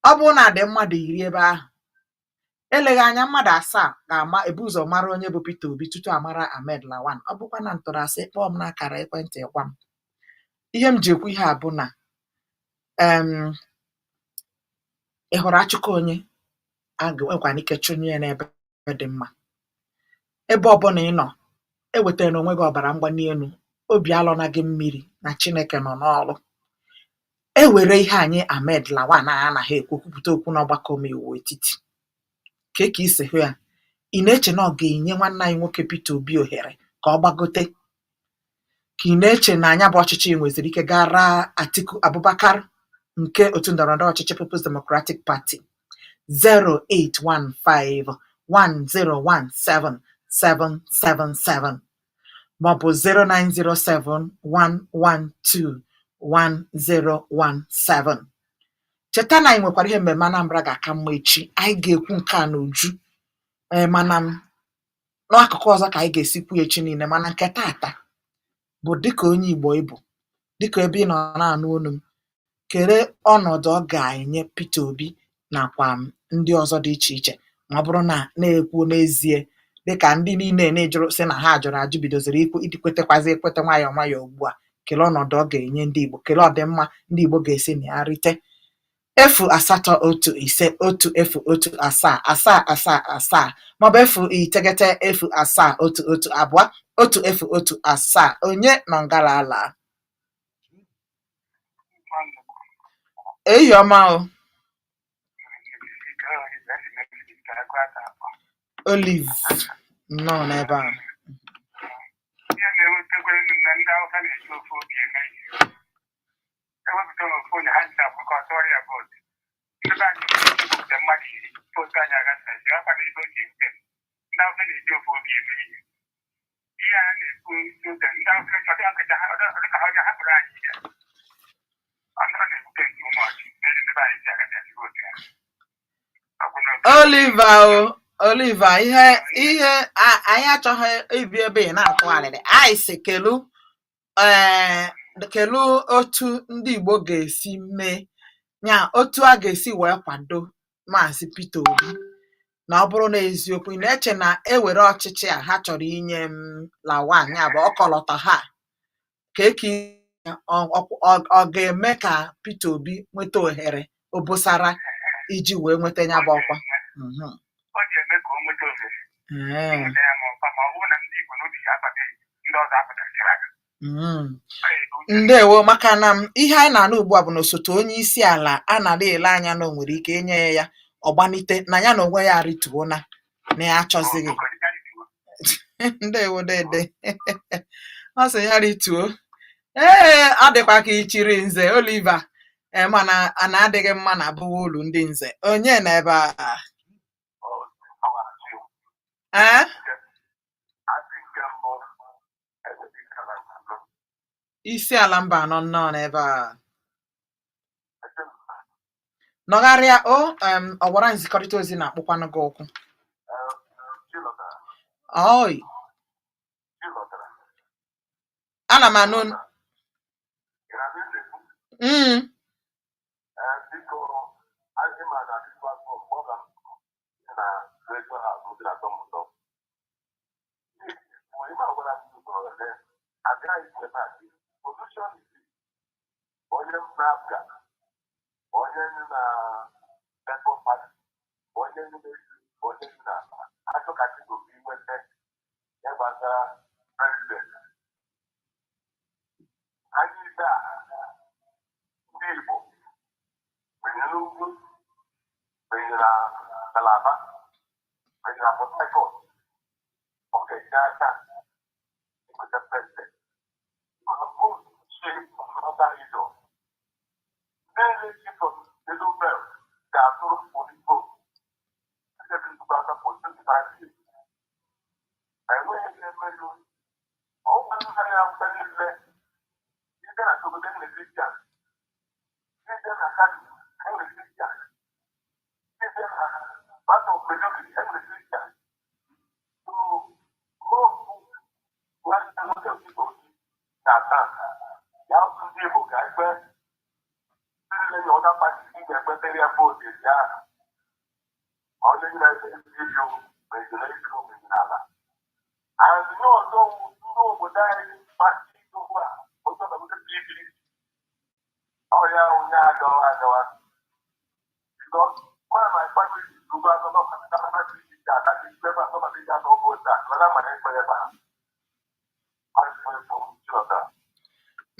ọ bụrụ na adị mmadụ 10 ebe ahụ eleghị anya mmadụ 7 ga-ama ebu ụzọ mara onye bụ Peter Obi tutu amara Ahmed Lawan. Ọ bụkwa na ntụrụasị kpọọ m n'akara ekwentị gwa m. Ihe m ji ekwu ihe a bụ na ị hụrụ achụkọ onye nwekwana ike chụnye ya n'ebe dị mma. Ebe ọbụla ị nọ ewetara na onwe gị ọbara mgbali elu, obi alọna gị mmiri na Chineke nọ n'ọrụ. Ewere ihe anyị Ahmed Lawan anaghị ekwupụta okwu n'ọgbakọ omeiwu etiti ka isi hụ ya, ị na-eche na ọ ga-enye nwanne anyị nwoke Peter Obi ohere ka ọ gbagote? Ka ị na-eche na anya bụ ọchịchị nweziri ike gara Atiku Abubakar nke otu ndọrọndọrọ ọchịchị People's Democratic Party 08151017777 maọbụ 09071121017. Cheta na anyị nwekwara ihe mmemme Anambra ga-aka mma echi. Anyị ga-ekwu nke a n'uju mana n'akụkụ ọzọ ka anyị ga-esikwu echi niile, mana nke tata bụ dịka onye Igbo ịbụ, dịka ebe ị nọ na-anụ olu m, kere ọnọdụ ọ ga-enye Peter Obi nakwa ndị ọzọ dị iche iche ma ọ bụrụ na na-ekwu n'ezie dịka ndị niile na-ejụrụ sị na ha jụrụ ajụ bidoziri ikwetekwazi ekwete nwayọọ nwayọọ ugbu a. Kelee ọnọdụ ọ ga-enye ndị Igbo, kelee ọdịmma ndị Igbo ga-esi na ya rite. 08115017777 maọbụ 09071121017 onye nọ ngala ala eyi ọma o Olive nọ n'ebe ahụ. Oliver, ihe anyị achọghị ibi ebe ị na-atụgharịrị. Anyị si kelu otu ndị Igbo ga-esi mee ya, otu a ga-esi wee kwado Maazị Peter Obi na ọ bụrụ na eziokwu ị na-eche na ewere ọchịchị a ha chọrọ inye Lawan ya bụ ọkọlọtọ ha ka ọ ga-eme ka Peter Obi nweta ohere obosara iji wee nweta ya bụ ọkwa? Ndewo. Maka na ihe anyị na-anụ ugbu a bụ na osote onye isi ala anaghị ele anya na o nwere ike inye ya ọgbanite na ya na onwe ya rituo na ya achọzighị. Ndewo dede ọ sị ya rituo. Ọ dịkwa ka ichiri nze Oliver mana a na-adịghị mma na abụwa olu ndị nze. Onye na ebe a isi ala mba anọ nnọọ n'ebe a nọgharịa ọwara nzikọrịta ozi na-akpụkwanụ gị ụkwụ oi ana m anụ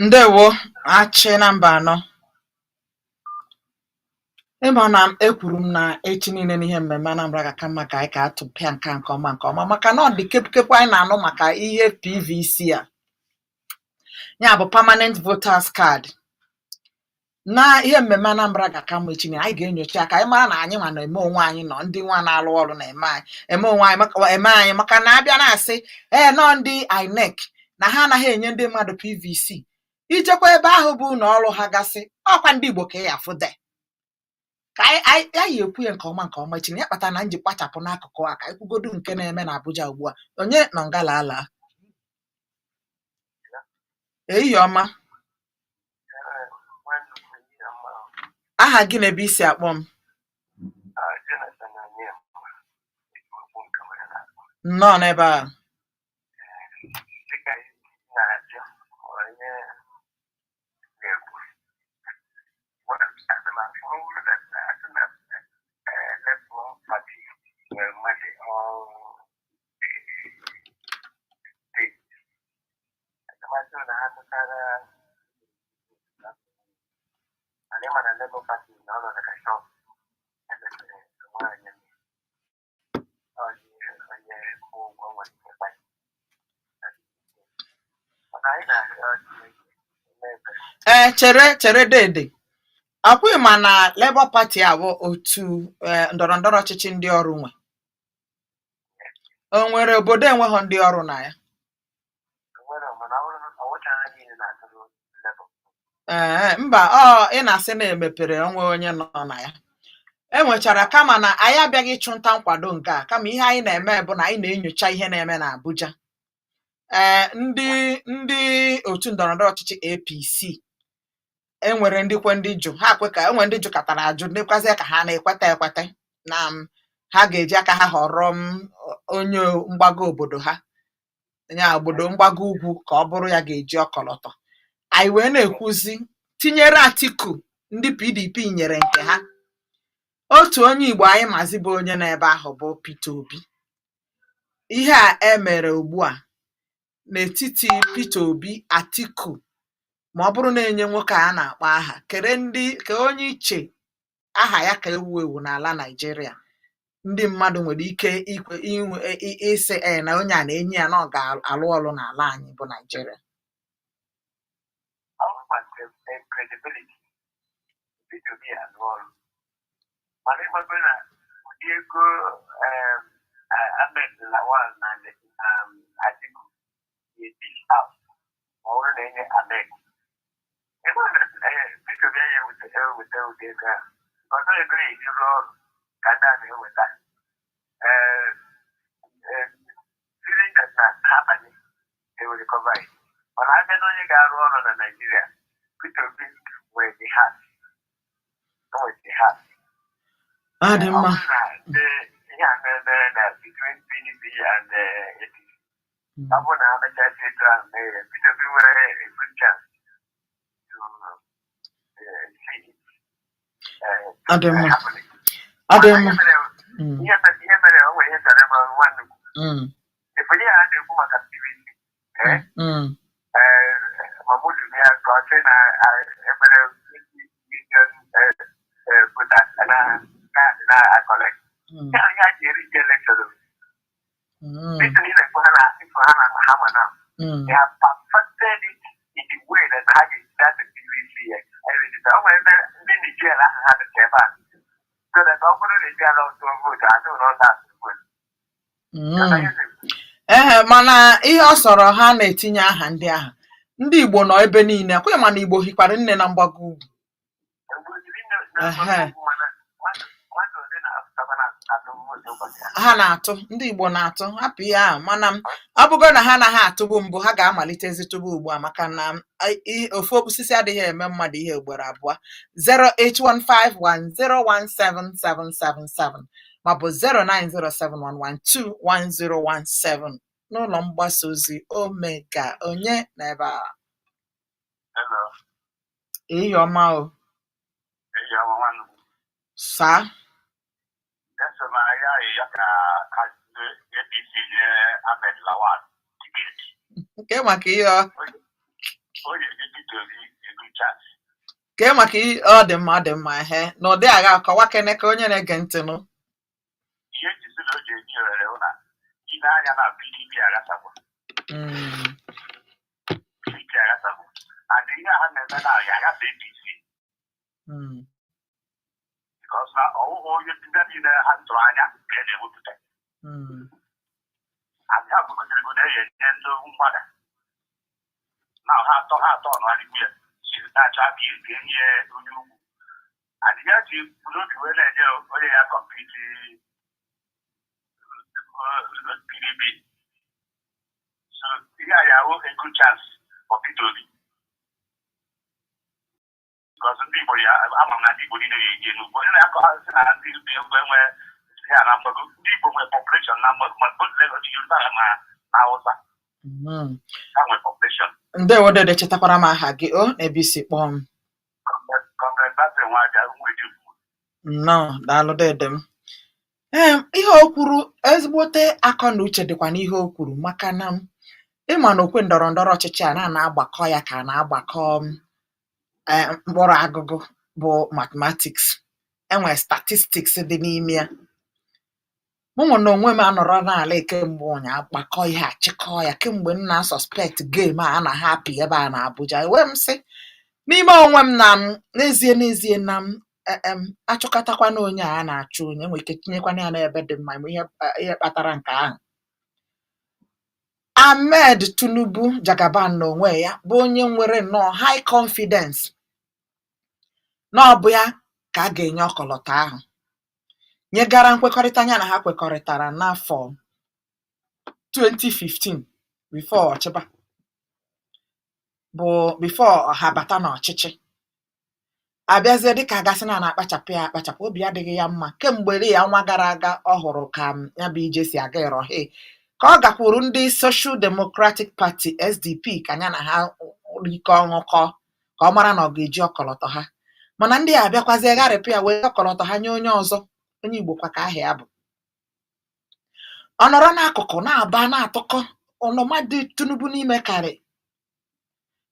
ndewo achị na mba anọ ịma na ekwuru m na echi niile n'ihe mmemme Anambra ga-aka mma ka anyị ka atụpịa nke ọma maka na ọ dị kepụkepụ anyị na-anụ maka ihe PVC a ya bụ permanent voters card na ihe mmemme Anambra ga-aka mma echi niile anyị ga-enyocha ka anyị mara na anyị nwa na-eme onwe anyị nọ ndị nwa na-alụ ọrụ na-eme anyị maka na abịa na-asị nọ ndị INEC na ha anaghị enye ndị mmadụ PVC ijekwa ebe ahụ bụ na ọrụ ha gasị ọkwa ndị Igbo ka ya afụde ka anyị ekwu ya nke ọma echi ya kpatara na nji kpachapụ n'akụkụ a ka anyị kwugodu nke na-eme na Abuja ugbu a onye nọ ngala ala ehihie ọma aha gị na ebe isi akpọ m nnọọ n'ebe a chere dede akwụghị ma na Labour Party abụ otu ndọrọndọrọ ọchịchị ndị ọrụ nwe o nwere obodo enweghị ndị ọrụ na ya mba ị na-asị na emepere onwe onye nọ na ya enwechara kama na anyị abịaghị ịchụ nta nkwado nke a kama ihe anyị na-eme bụ na anyị na-enyocha ihe na-eme na Abuja ndị otu ndọrọndọrọ ọchịchị APC enwere ndị kwe ndị jụ ha kwe ka enwere ndị jụkọtara ajụ dịkwazị ka ha na-ekweta na ha ga-eji aka ha họrọ onye mgbago obodo ha ya obodo mgbago ugwu ka ọ bụrụ ya ga-eji ọkọlọtọ anyị wee na-ekwuzi tinyere Atiku ndị PDP nyere nke ha otu onye Igbo anyị mazi bụ onye n'ebe ahụ bụ Peter Obi ihe a emere ugbu a n'etiti Peter Obi Atiku ma ọ bụrụ na-enye nwoke a na-akpọ aha ka onye iche aha ya ka ewu ewu n'ala Naịjirịa ndị mmadụ nwere ike ịsị na onye a na-enye ya na ọ ga-alụ ọrụ n'ala anyị bụ Naịjirịa na-enye alek Peter Obi ya eweta ụdị ego ahụ ọzọ ego eji rụọ ọrụ ka ndị a na-eweta feeling that na ha banye ewere kọva ya mana abịa na onye ga-arụ ọrụ na Naịjirịa Peter Obi nwere the heart ọ dị mma ihe a na-emere na between PDP and APC ọ bụrụ na ha mechasị etu ahụ mere Peter Obi nwere a good chance to see it happening. Ihe mere o nwere ihe chọrọ ebe nwanne efonye ya na-ekwu maka PVC Mahmoud ya ka ọ sị na emere million voters na collect ya ji eri ji election Peter na-ekwu ha na ha now they have perfected it in the way that ha ga-ejide the PVC ya o nwere ndị Nigeria ahụ ha dịka ebe a so that ọ bụrụ na eji ala ọtụ votu adị ụlọ mana ihe ọ sọrọ ha na-etinye aha ndị ahụ ndị Igbo nọ ebe niile akwenye mana Igbo hikwara nne na mgbago ugwu ha na-atụ ndị Igbo na-atụ hapụ ihe ahụ mana ọ bụgo na ha anaghị atụbu mbụ ha ga-amalitezi tụbu ugbu a maka na ofu osisi adịghị eme mmadụ ihe ugboro abụọ 08151017777 maọbụ 09071121017 n'ụlọ mgbasa ozi Omega onye na ebe a ihe ọma o saa nke maka ihe ọ dị mma ehe na ụdị agha akọwa kene ka onye na-ege ntị nụ ihe ejisi na o ji enye ohere hụ na ile anya na PDP aghasapụ and ihe ha na-eme na ya agafe APC because na ọwụghị onye ndị niile ha tụrụ anya ka e na-ewepụta anyị ha bụgoziri na enye ndị mgbada na ha atọ ọnụarịgbu ya siri na-achọ aka ka enye ya onye ugwu adịghị ji n'obi wee na-enye onye ya kọmpiti PDP so ihe a ya a good chance for Peter Obi because ndị Igbo ya ama m na ndị Igbo niile ga-eji n'ugbo onye na-akọghasị na ndị Igbo enwe ya na mgbago ndị Igbo nwere population na mgbago ma both Lagos Yoruba na Hausa ha nwere population ndewo dede chetakwara m aha gị o ebe isi kpọọ m nnọọ daalụ dede m ihe o kwuru ezigbote akọ na uche dịkwa n'ihe o kwuru maka na ịma na okwe ndọrọ ndọrọ ọchịchị a na-agbakọ ya ka na-agbakọ mkpụrụ agụgụ bụ mathematics enwere statistics dị n'ime ya mụnwe na onwe m anọrọ n'ala kemgbe ụnyaahụ gbakọ ihe achịkọ ya kemgbe m na-suspect game a na happy ebe a na Abuja ewe m sị n'ime onwe m na n'ezie na m achọkọtakwa na onye a na-achụ onye nwere ike tinyekwana ya n'ebe dị mma ihe kpatara nke ahụ Ahmed Tinubu Jagaban n'onwe ya bụ onye nwere nnọọ high confidence na ọ bụ ya ka a ga-enye ọkọlọtọ ahụ nyegara nkwekọrịta ya na ha kwekọrịtara n'afọ 2015 before ọchịba bụ before ọha bata n'ọchịchị abịazie dịka agasị na-akpachapụ ya akpachapụ obi adịghị ya mma kemgbe ya nwa gara aga ọ hụrụ ka ya bụ ije si aga ịrọhe ka ọ gakwuru ndị Social Democratic Party SDP ka ya na ha ike ọṅụkọ ka ọ mara na ọ ga-eji ọkọlọtọ ha mana ndị a abịakwazi gharịpụ ya wee ọkọlọtọ ha nye onye ọzọ onye Igbo kwa ka aha ya bụ ọ nọrọ n'akụkụ na-aba na-atụkọ ọnọma dị Tinubu n'ime karị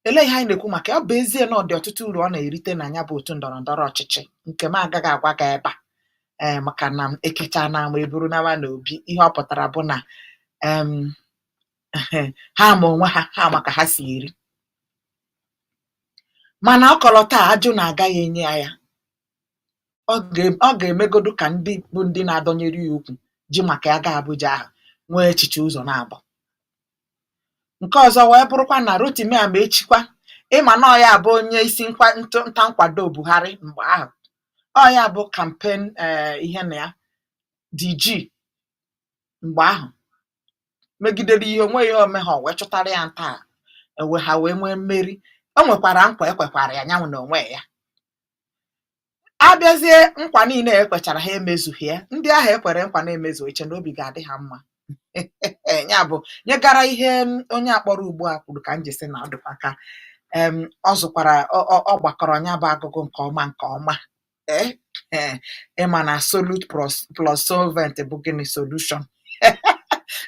elee ihe anyị na-ekwu maka ọ bụ ezie na ọ dị ọtụtụ uru ọ na-erite na ya bụ otu ndọrọ ndọrọ ọchịchị nke m agaghị agwa gị ebe a maka na m ekecha na ama eburu nawa na Obi ihe ọ pụtara bụ na ha ma onwe ha maka ha si eri mana ọkọlọtọ a ajụ na-agaghị enye ya ọ ga-emegodu ka ndị bụ ndị na-adọnyere ya ukwu ji maka ya ga Abuja ahụ nwee echiche ụzọ na-abụ nke ọzọ wee bụrụkwa na Rotimi Amechikwa ịma na ọ ya bụ onye isi nta nkwado Buhari mgbe ahụ, ọ ya bụ kampen ihe na ya DG mgbe ahụ megidere ihe onwe ihe ome ha wee chụtara ya nta ha wee nwee mmeri. O nwekwara nkwa ekwekwara ya nyanwụ na onwe ya. Abịazie nkwa niile ekwechara ha emezughị ya, ndị ahụ ekwere nkwa na-emezu eche na obi ga-adị ha mma. Ya bụ nyegara ihe onye akpọrọ ugbu a kwuru ka m ji sị na ọ dịkwa ka ọ zụkwara ọ gbakọrọ nya bụ agụgụ nke ọma. Ịma na solute plus solvent bụ gịnị solution.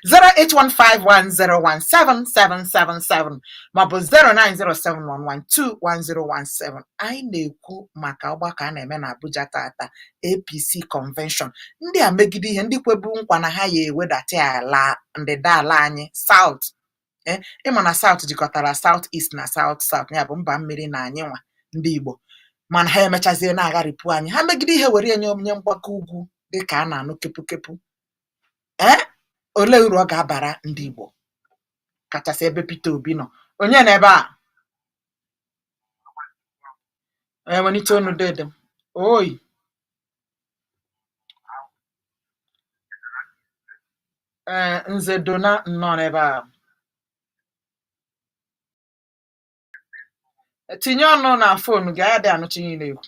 08151017777 maọbụ 09071121017. Anyị na-ekwu maka ọgbakọ a na-eme na Abuja tata, APC convention. Ndị a megide ihe, ndị kwebu nkwa na ha ya ewedata ala ndịda ala anyị South. Ịma na South jikọtara South East na South South, ya bụ mba mmiri na anyị nwa ndị Igbo, mana ha emechazie na-agharịpụ anyị. Ha megide ihe were enye onye mgbakọ ugwu dịka a na-anụ kepukepu. Olee uru ọ ga-abara ndị Igbo, kachasị ebe Peter Obi nọ? Onye nọ ebe a? Enwenite onu dede m. Oyi. Nze Dona nọ n'ebe a. Tinye ọnụ na fonu gị, ya dị anụchi ihe na-ekwu.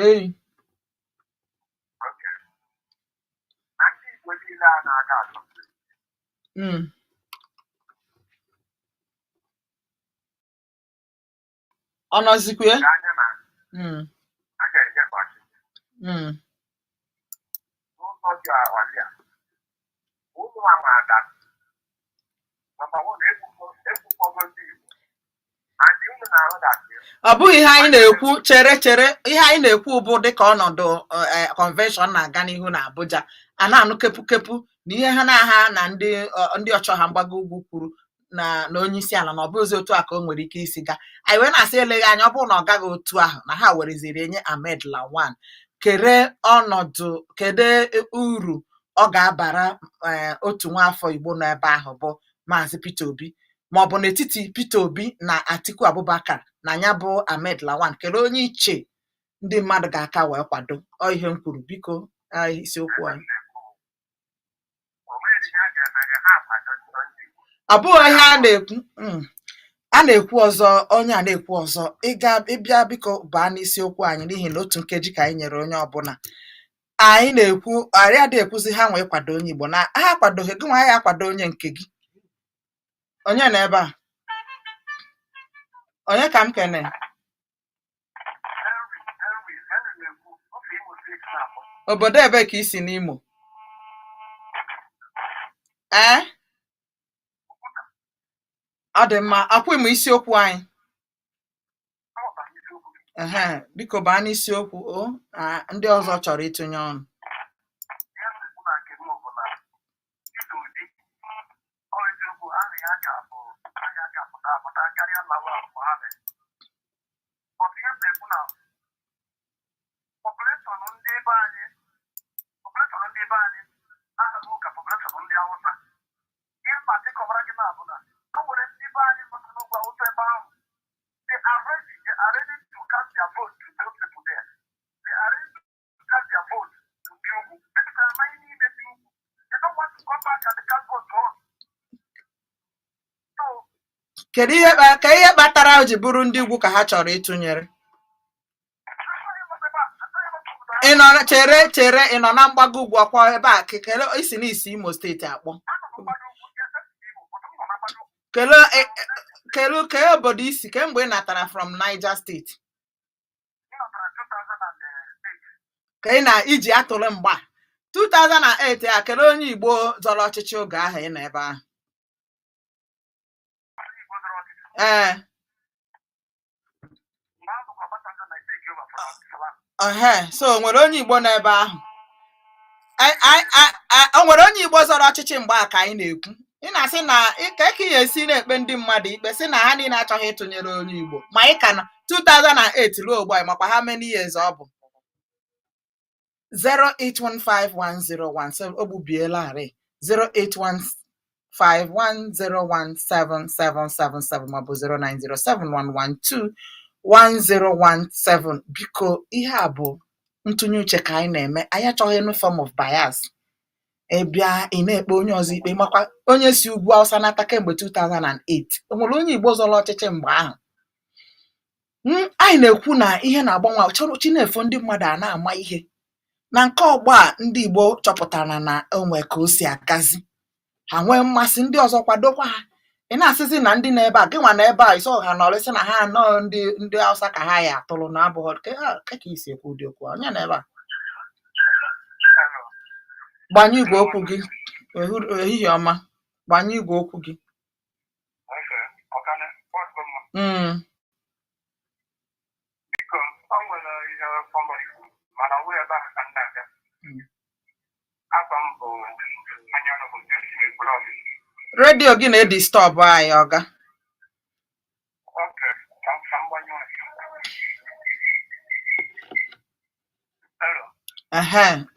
Eyi. Ọ nọzikwa ya? Ọ bụghị ihe anyị na-ekwu, chere ihe anyị na-ekwu bụ dịka ọnọdụ convention na-aga n'ihu na Abuja, a na-anụ kepukepu na ihe ha na-aha na ndị ọchọ ha mgbago ugwu kwuru na onye isi ala na ọ bụghịzi otu a ka o nwere ike isi gaa. Anyị wee na-asị eleghị anya ọ bụrụ na ọ gaghị otu ahụ na ha wereziri enye Ahmed Lawan kere ọnọdụ, kedu uru ọ ga-abara otu nwaafọ Igbo nọ ebe ahụ bụ Maazị Peter Obi, maọbụ n'etiti Peter Obi na Atiku Abubakar na ya bụ Ahmed Lawan, kedu onye iche ndị mmadụ ga-aka wee kwado? Ọ ihe m kwuru, biko isiokwu anyị. Ọ bụghị ihe a na-ekwu, a na-ekwu ọzọ, onye a na-ekwu ọzọ. Ịbịa biko baa n'isiokwu anyị, n'ihi na otu nkeji ka anyị nyere onye ọbụla. Anyị na-ekwu, anyị adịghị ekwuzi ha nwee kwado onye Igbo, na ha akwadoghị gị nwa ya akwado onye nke gị. Onye na ebe a? Onye ka m kene? Obodo ebe ka isi n'Imo? Ọ dị mma, akwụ m isiokwu anyị. Biko baa n'isiokwu. Ndị ọzọ chọrọ ịtụnye ọnụ. Kedu ihe kpatara o ji bụrụ ndị ugwu ka ha chọrọ ịtụnyere? Ị nọ chere ị nọ na mgbago ugwu ọkwa ebe a? Kele isi n'isi Imo steeti akpọ. Kele obodo isi kemgbe ị natara from Niger steeti, ka ị na iji atụrụ mgba 2008 a. Kele onye Igbo zọrọ ọchịchị oge ahụ ị nọ ebe ahụ. So o nwere onye Igbo n'ebe ahụ? O nwere onye Igbo zọrọ ọchịchị mgbe a ka anyị na-ekwu? Ị na-asị na ka ya esi na-ekpe ndị mmadụ ikpe sị na ha niile achọghị ịtụnyere onye Igbo, ma ị ka na 2008 ruo ugbu a makwa ha many years ọ bụ. 0815101 o gbubiela arị 081 091017777 maọbụ 09071121017. Biko ihe a bụ ntụnye uche ka anyị na-eme. Anyị achọghị any form of bias. Ebịa ị na-ekpe onye ọzọ ikpe, makwa onye si ugwu Awụsa nata kemgbe 2008. O nwere onye Igbo zọrọ ọchịchị mgbe ahụ. Anyị na-ekwu na ihe na-agbanwe, chọrọ Chinefo ndị mmadụ a na-ama ihe. Na nke ọgbọ a ndị Igbo chọpụtara na onwe ka o si agazi, ha nwee mmasị, ndị ọzọ kwadokwa ha. Ị na-asịzi na ndị na-ebe a, gị nwa na ebe a iso ha nọrịsị na ha anọ ndị Awụsa ka ha ya atụrụ na abụghị ka isi ekwu ụdị okwu onye na ebe a. Gbanye igwe okwu gị. Ehihie ọma. Gbanye igwe okwu gị. Redio gị na-edistọbụ anyị, ọga.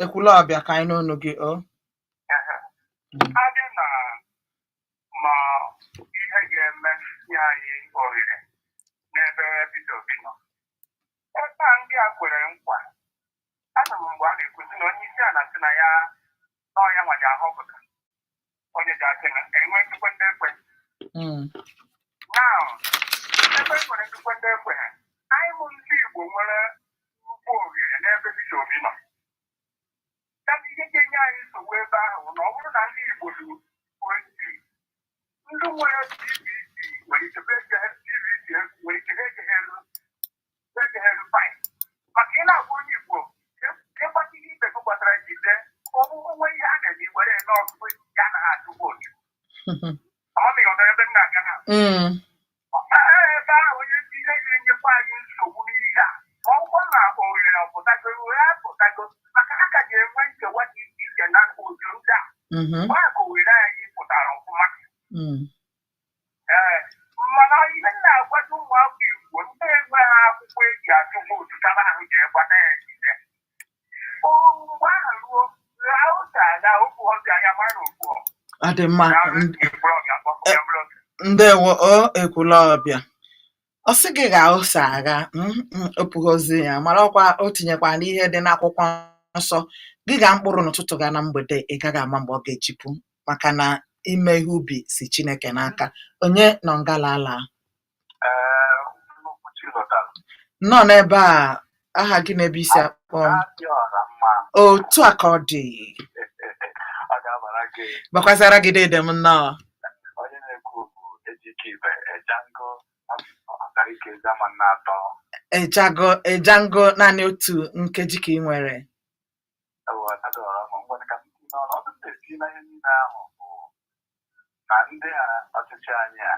Ekwula ọbịa ka anyị n'onu gị. Abịa na ma ihe ga-eme ya anyị ohere n'ebe Peter Obi nọ. Ebe a ndị a kwere nkwa, ana m mgbe a na-ekwuzi na onye isi ala sị na ya n'ọya nwa ji ahọpụta onye ji asị na enwe ntukwente ekwe. Now, ebe nwere ntukwente ekwe ha, anyị bụ ndị Igbo nwere nnukwu ohere n'ebe Peter Obi nọ. Ihe ga-enye anyị nsogbu ebe ahụ na ọ bụrụ na ndị Igbo dị ozi, ndị nwere TVC nwere ike egegheru faịn. Maka ị na-agwa onye Igbo ịgbachi ihe ibe gị gbasara jide ọbụbụ nwe ihe a na-eme were n'ọgụgụ ya na ha atụ vootu. Ọmịghọta ebe m na-aga na ebe ahụ onye ndị ihe ga-enyekwa anyị nsogbu n'ihe a. Ma ọ bụrụ na ohere ọpụtago ohere apụtago, maka a ka ga-enwe nkewa dị iche iche na oju ndị a. Ka ohere anyị pụtara ọfụma. Mana ihe na-agwado ụmụafọ Igbo ndị enweghị akwụkwọ eji atụ vootu kama ahụ ji gbata ya ejide. Mgbe ahụ ruo ụzọ aga okwu ọbịa ya mara na okwu ọ. Ọ dị mma. Ndewo. Ekwula ọbịa. Ọ sị gị ga ụsa agha opughozi ya mara ọkwa o tinyekwa n'ihe dị n'akwụkwọ nsọ. Gị ga mkpụrụ n'ụtụtụ ga na mgbede, ị gaghị ama mgbe ọ ga-ejipụ, maka na ime ihe ubi si Chineke n'aka. Onye nọ ngalala nọ n'ebe a, aha gị n'ebe isi akpọ m. Otu a ka ọ dị. Gbakwazara gị dede m nnọọ. Ejango naanị otu nkeji ka ị nwere. Na ndị a ọchịchị anyị a,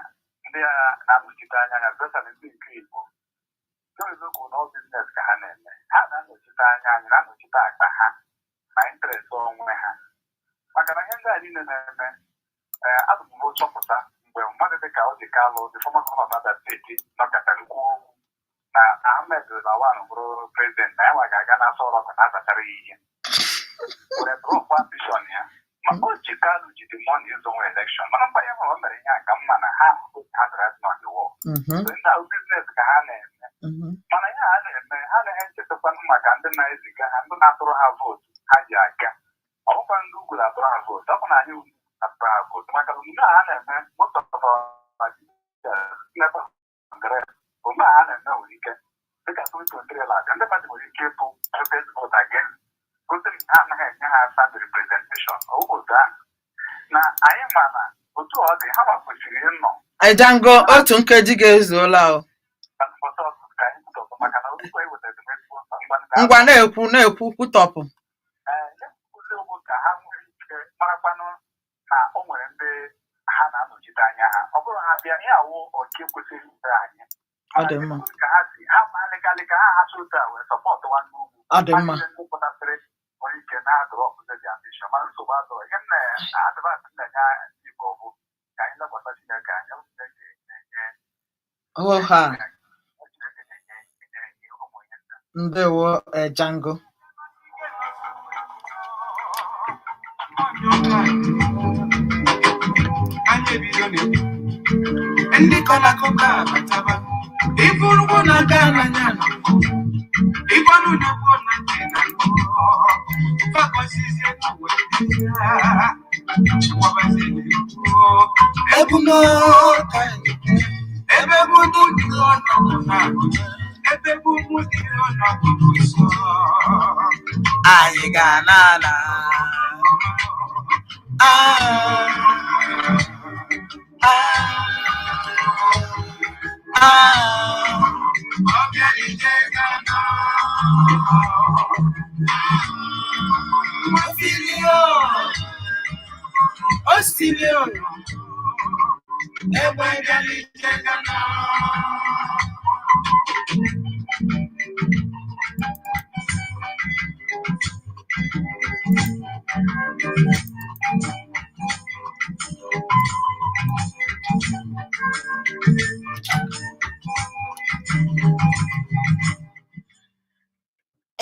ndị a na-anọchite anya ya especially ndị nke Igbo, eziokwu na ọ biznes ka ha na-eme. Ha na-anọchite anya anyị, na-anọchite akpa ha na interest onwe ha. Maka na ihe ndị a niile na-eme, azụbụbo chọpụta mgbe mmadụ dị ka ọ dị Kalụ, the former governor of Abia steeti, nọkọtara kwuo okwu na Ahmed Lawan bụrụ prezident na ya nwa ga-aga n'afọ ọrụ na azachara ya ihe. Were drọpụ ambishọn ya. Ma o ji Kalụ jide mọni ịzụ nwa elekshọn, mana mba ya nwere o mere ihe a ka mma na ha hazara not the war. Ndị ahụ biznes ka ha na-eme. Mana ihe ha na-eme, ha na-ehe nchetakwanụ maka ndị na-eziga ha, ndị na-atụrụ ha vootu ha ji aga. Ọ bụkwa ndị ugwu na-atụrụ ha vootu, ọ bụ na anyị ugwu na-atụrụ ha vootu. Maka omume ha na-eme omume ha na-eme nwere ike dịka 2023 laga, ndị mmadụ nwere ike ịtụ protest vote against gosi ha anaghị enye ha stand representation. Obodo ahụ na anyị ma na otu ọ dị, ha kwesịrị ịnọ. Ejango otu nkeji ga-ezuola o. Ngwa na-ekwu kwutọpụ. Ka ha nwere ike marakwanụ na o nwere ndị ha na-anọchite anya ha. Ọ bụrụ ha bịa ihe awụ ọchị kwesịrị ibe anyị. Ọ dị mma. Ka ha si ha malịkalị ka ha hasị otu a wee sọpọtụ nwanne ugwu. Ọ dị mma. Ndị pụtasịrị nwere ike na-adọrọ ọbụzọ dị ambishọn, mana nsogbu adọrọ ihe na-adịba na-enye Igbo bụ ka anyị lekwasị Chineke anya. Chineke na-enye ha. Ndewo Ejango. ndị kọla kọka bataba ịbụrụgo na gana nyana ịgwanụ nyekwo na tina fakọsizie tuwe chikwabazili ebumo ebe budu dị ọnọdụ na ebe bubu dị ọnọdụ nsọ anyị ga n'ala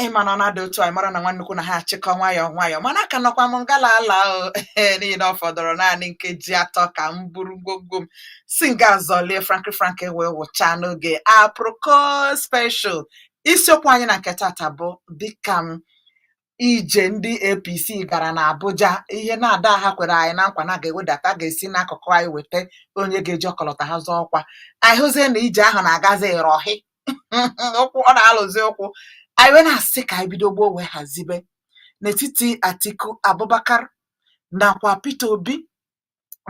ịmana na dị otu anyị mara na nwanne ukwu na ha achịkọ nwayọọ nwayọọ mana aka nọkwa m ngala ala niile ọ fọdụrụ naanị nkeji atọ ka m buru gbogbo m si nga zọlie franki wee wụchaa n'oge aproko special. Isiokwu anyị na nke tata bụ dịka m ije ndị APC gara na Abuja, ihe na-ada ha kwere anyị na nkwa na ga-ewedata ga-esi n'akụkụ anyị weta onye ga-eji ọkọlọta ha zọọ ọkwa. Anyị hụzie na ije ahụ na-agazi ịrọhị ụkwụ ọ na-alụzi ụkwụ. Anyị wee na-asị ka anyị bido gboo wee hazibe n'etiti Atiku Abubakar nakwa Peter Obi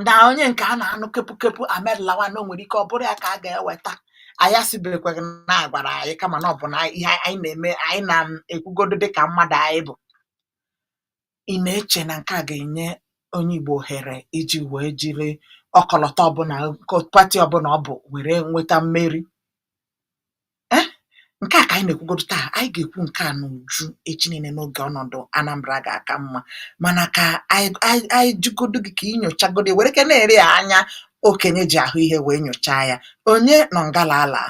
na onye nke a na-anụ kepu Ahmed Lawan o nwere ike ọ bụrụ ya ka a ga-eweta. Anyị asịberekwaghị na agwara anyị kama na ọ bụ na ihe anyị na-eme anyị na-ekwugodo dịka mmadụ anyị bụ. Ị na-eche na nke a ga-enye onye Igbo ohere iji wee jiri ọkọlọtọ ọbụla pati ọbụla ọ bụ were nweta mmeri? Nke a ka anyị na-ekwugodo taa. Anyị ga-ekwu nke a n'uju echi niile n'oge ọnọdụ Anambra ga-aka mma, mana ka anyị jugodo gị ka ị nyochagodo were ke na-ere ya anya okenye ji ahụ ihe wee nyochaa ya. Onye nọ ngala ala?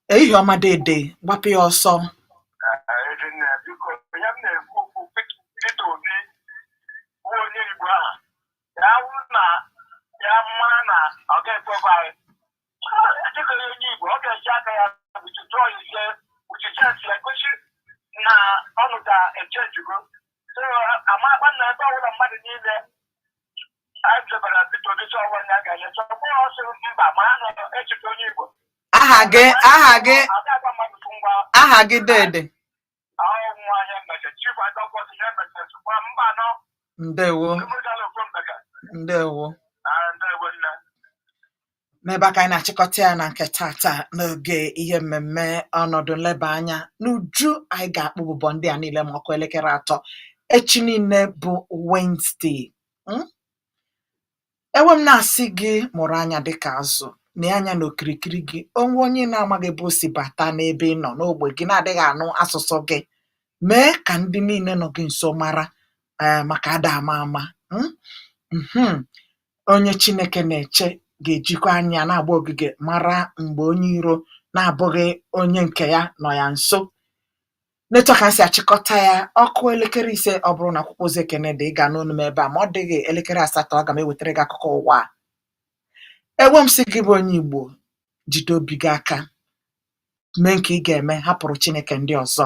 Ehihie ọma dede, gbapụ ya ọsọ. Aha gị dede? Ndewo. N'ebe aka anyị na-achịkọta ya na nke tata n'oge ihe mmemme ọnọdụ nleba anya n'uju anyị ga-akpụbụbọ ndị a niile ma ọkụ elekere 3 echi niile bụ Wednesday. Ewe m na-asị gị mụrụ anya dịka azụ na anya n'okirikiri gị. Onwe onye na-amaghị ebe o si bata n'ebe ị nọ n'ogbe gị na-adịghị anụ asụsụ gị, mee ka ndị niile nọ gị nso mara maka ada ama onye Chineke na-eche ga-ejikwa anya na-agba ogige mara mgbe onye iro na-abụghị onye nke ya nọ ya nso. N'etu ka si achịkọta ya ọkụ elekere 5 ọ bụrụ na akwụkwọ ozi ekene dị ịga n'onu m ebe a, ma ọ dịghị elekere 8 aga m ewetara gị akụkọ ụwa. Ewe m sị gị bụ onye Igbo, jide obi gị aka, mee nke ị ga-eme, hapụrụ Chineke ndị ọzọ.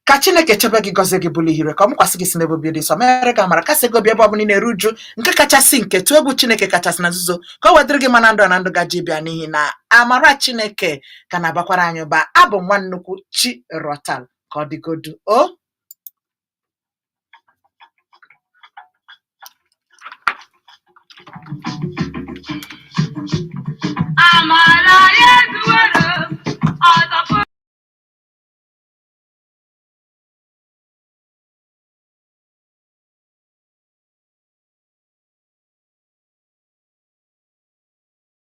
Ka Chineke chebe gị, gọzie gị, bụlụ ihire, ka ọ mụkwasị gị si n'ebe obi dị nsọ, mere gị amara, kasị gị obi ebe ọ bụla ị na-eru uju, nke kachasị nke tụọ egwu Chineke kachasị na nzuzo, ka o wedịrị gị ma na ndụ na ndụ gaji bịa, n'ihi na amara Chineke ka na-abakwara anyị ụba. Abụ nwa nnukwu Chi Rotal. Ka ọ dịgodu o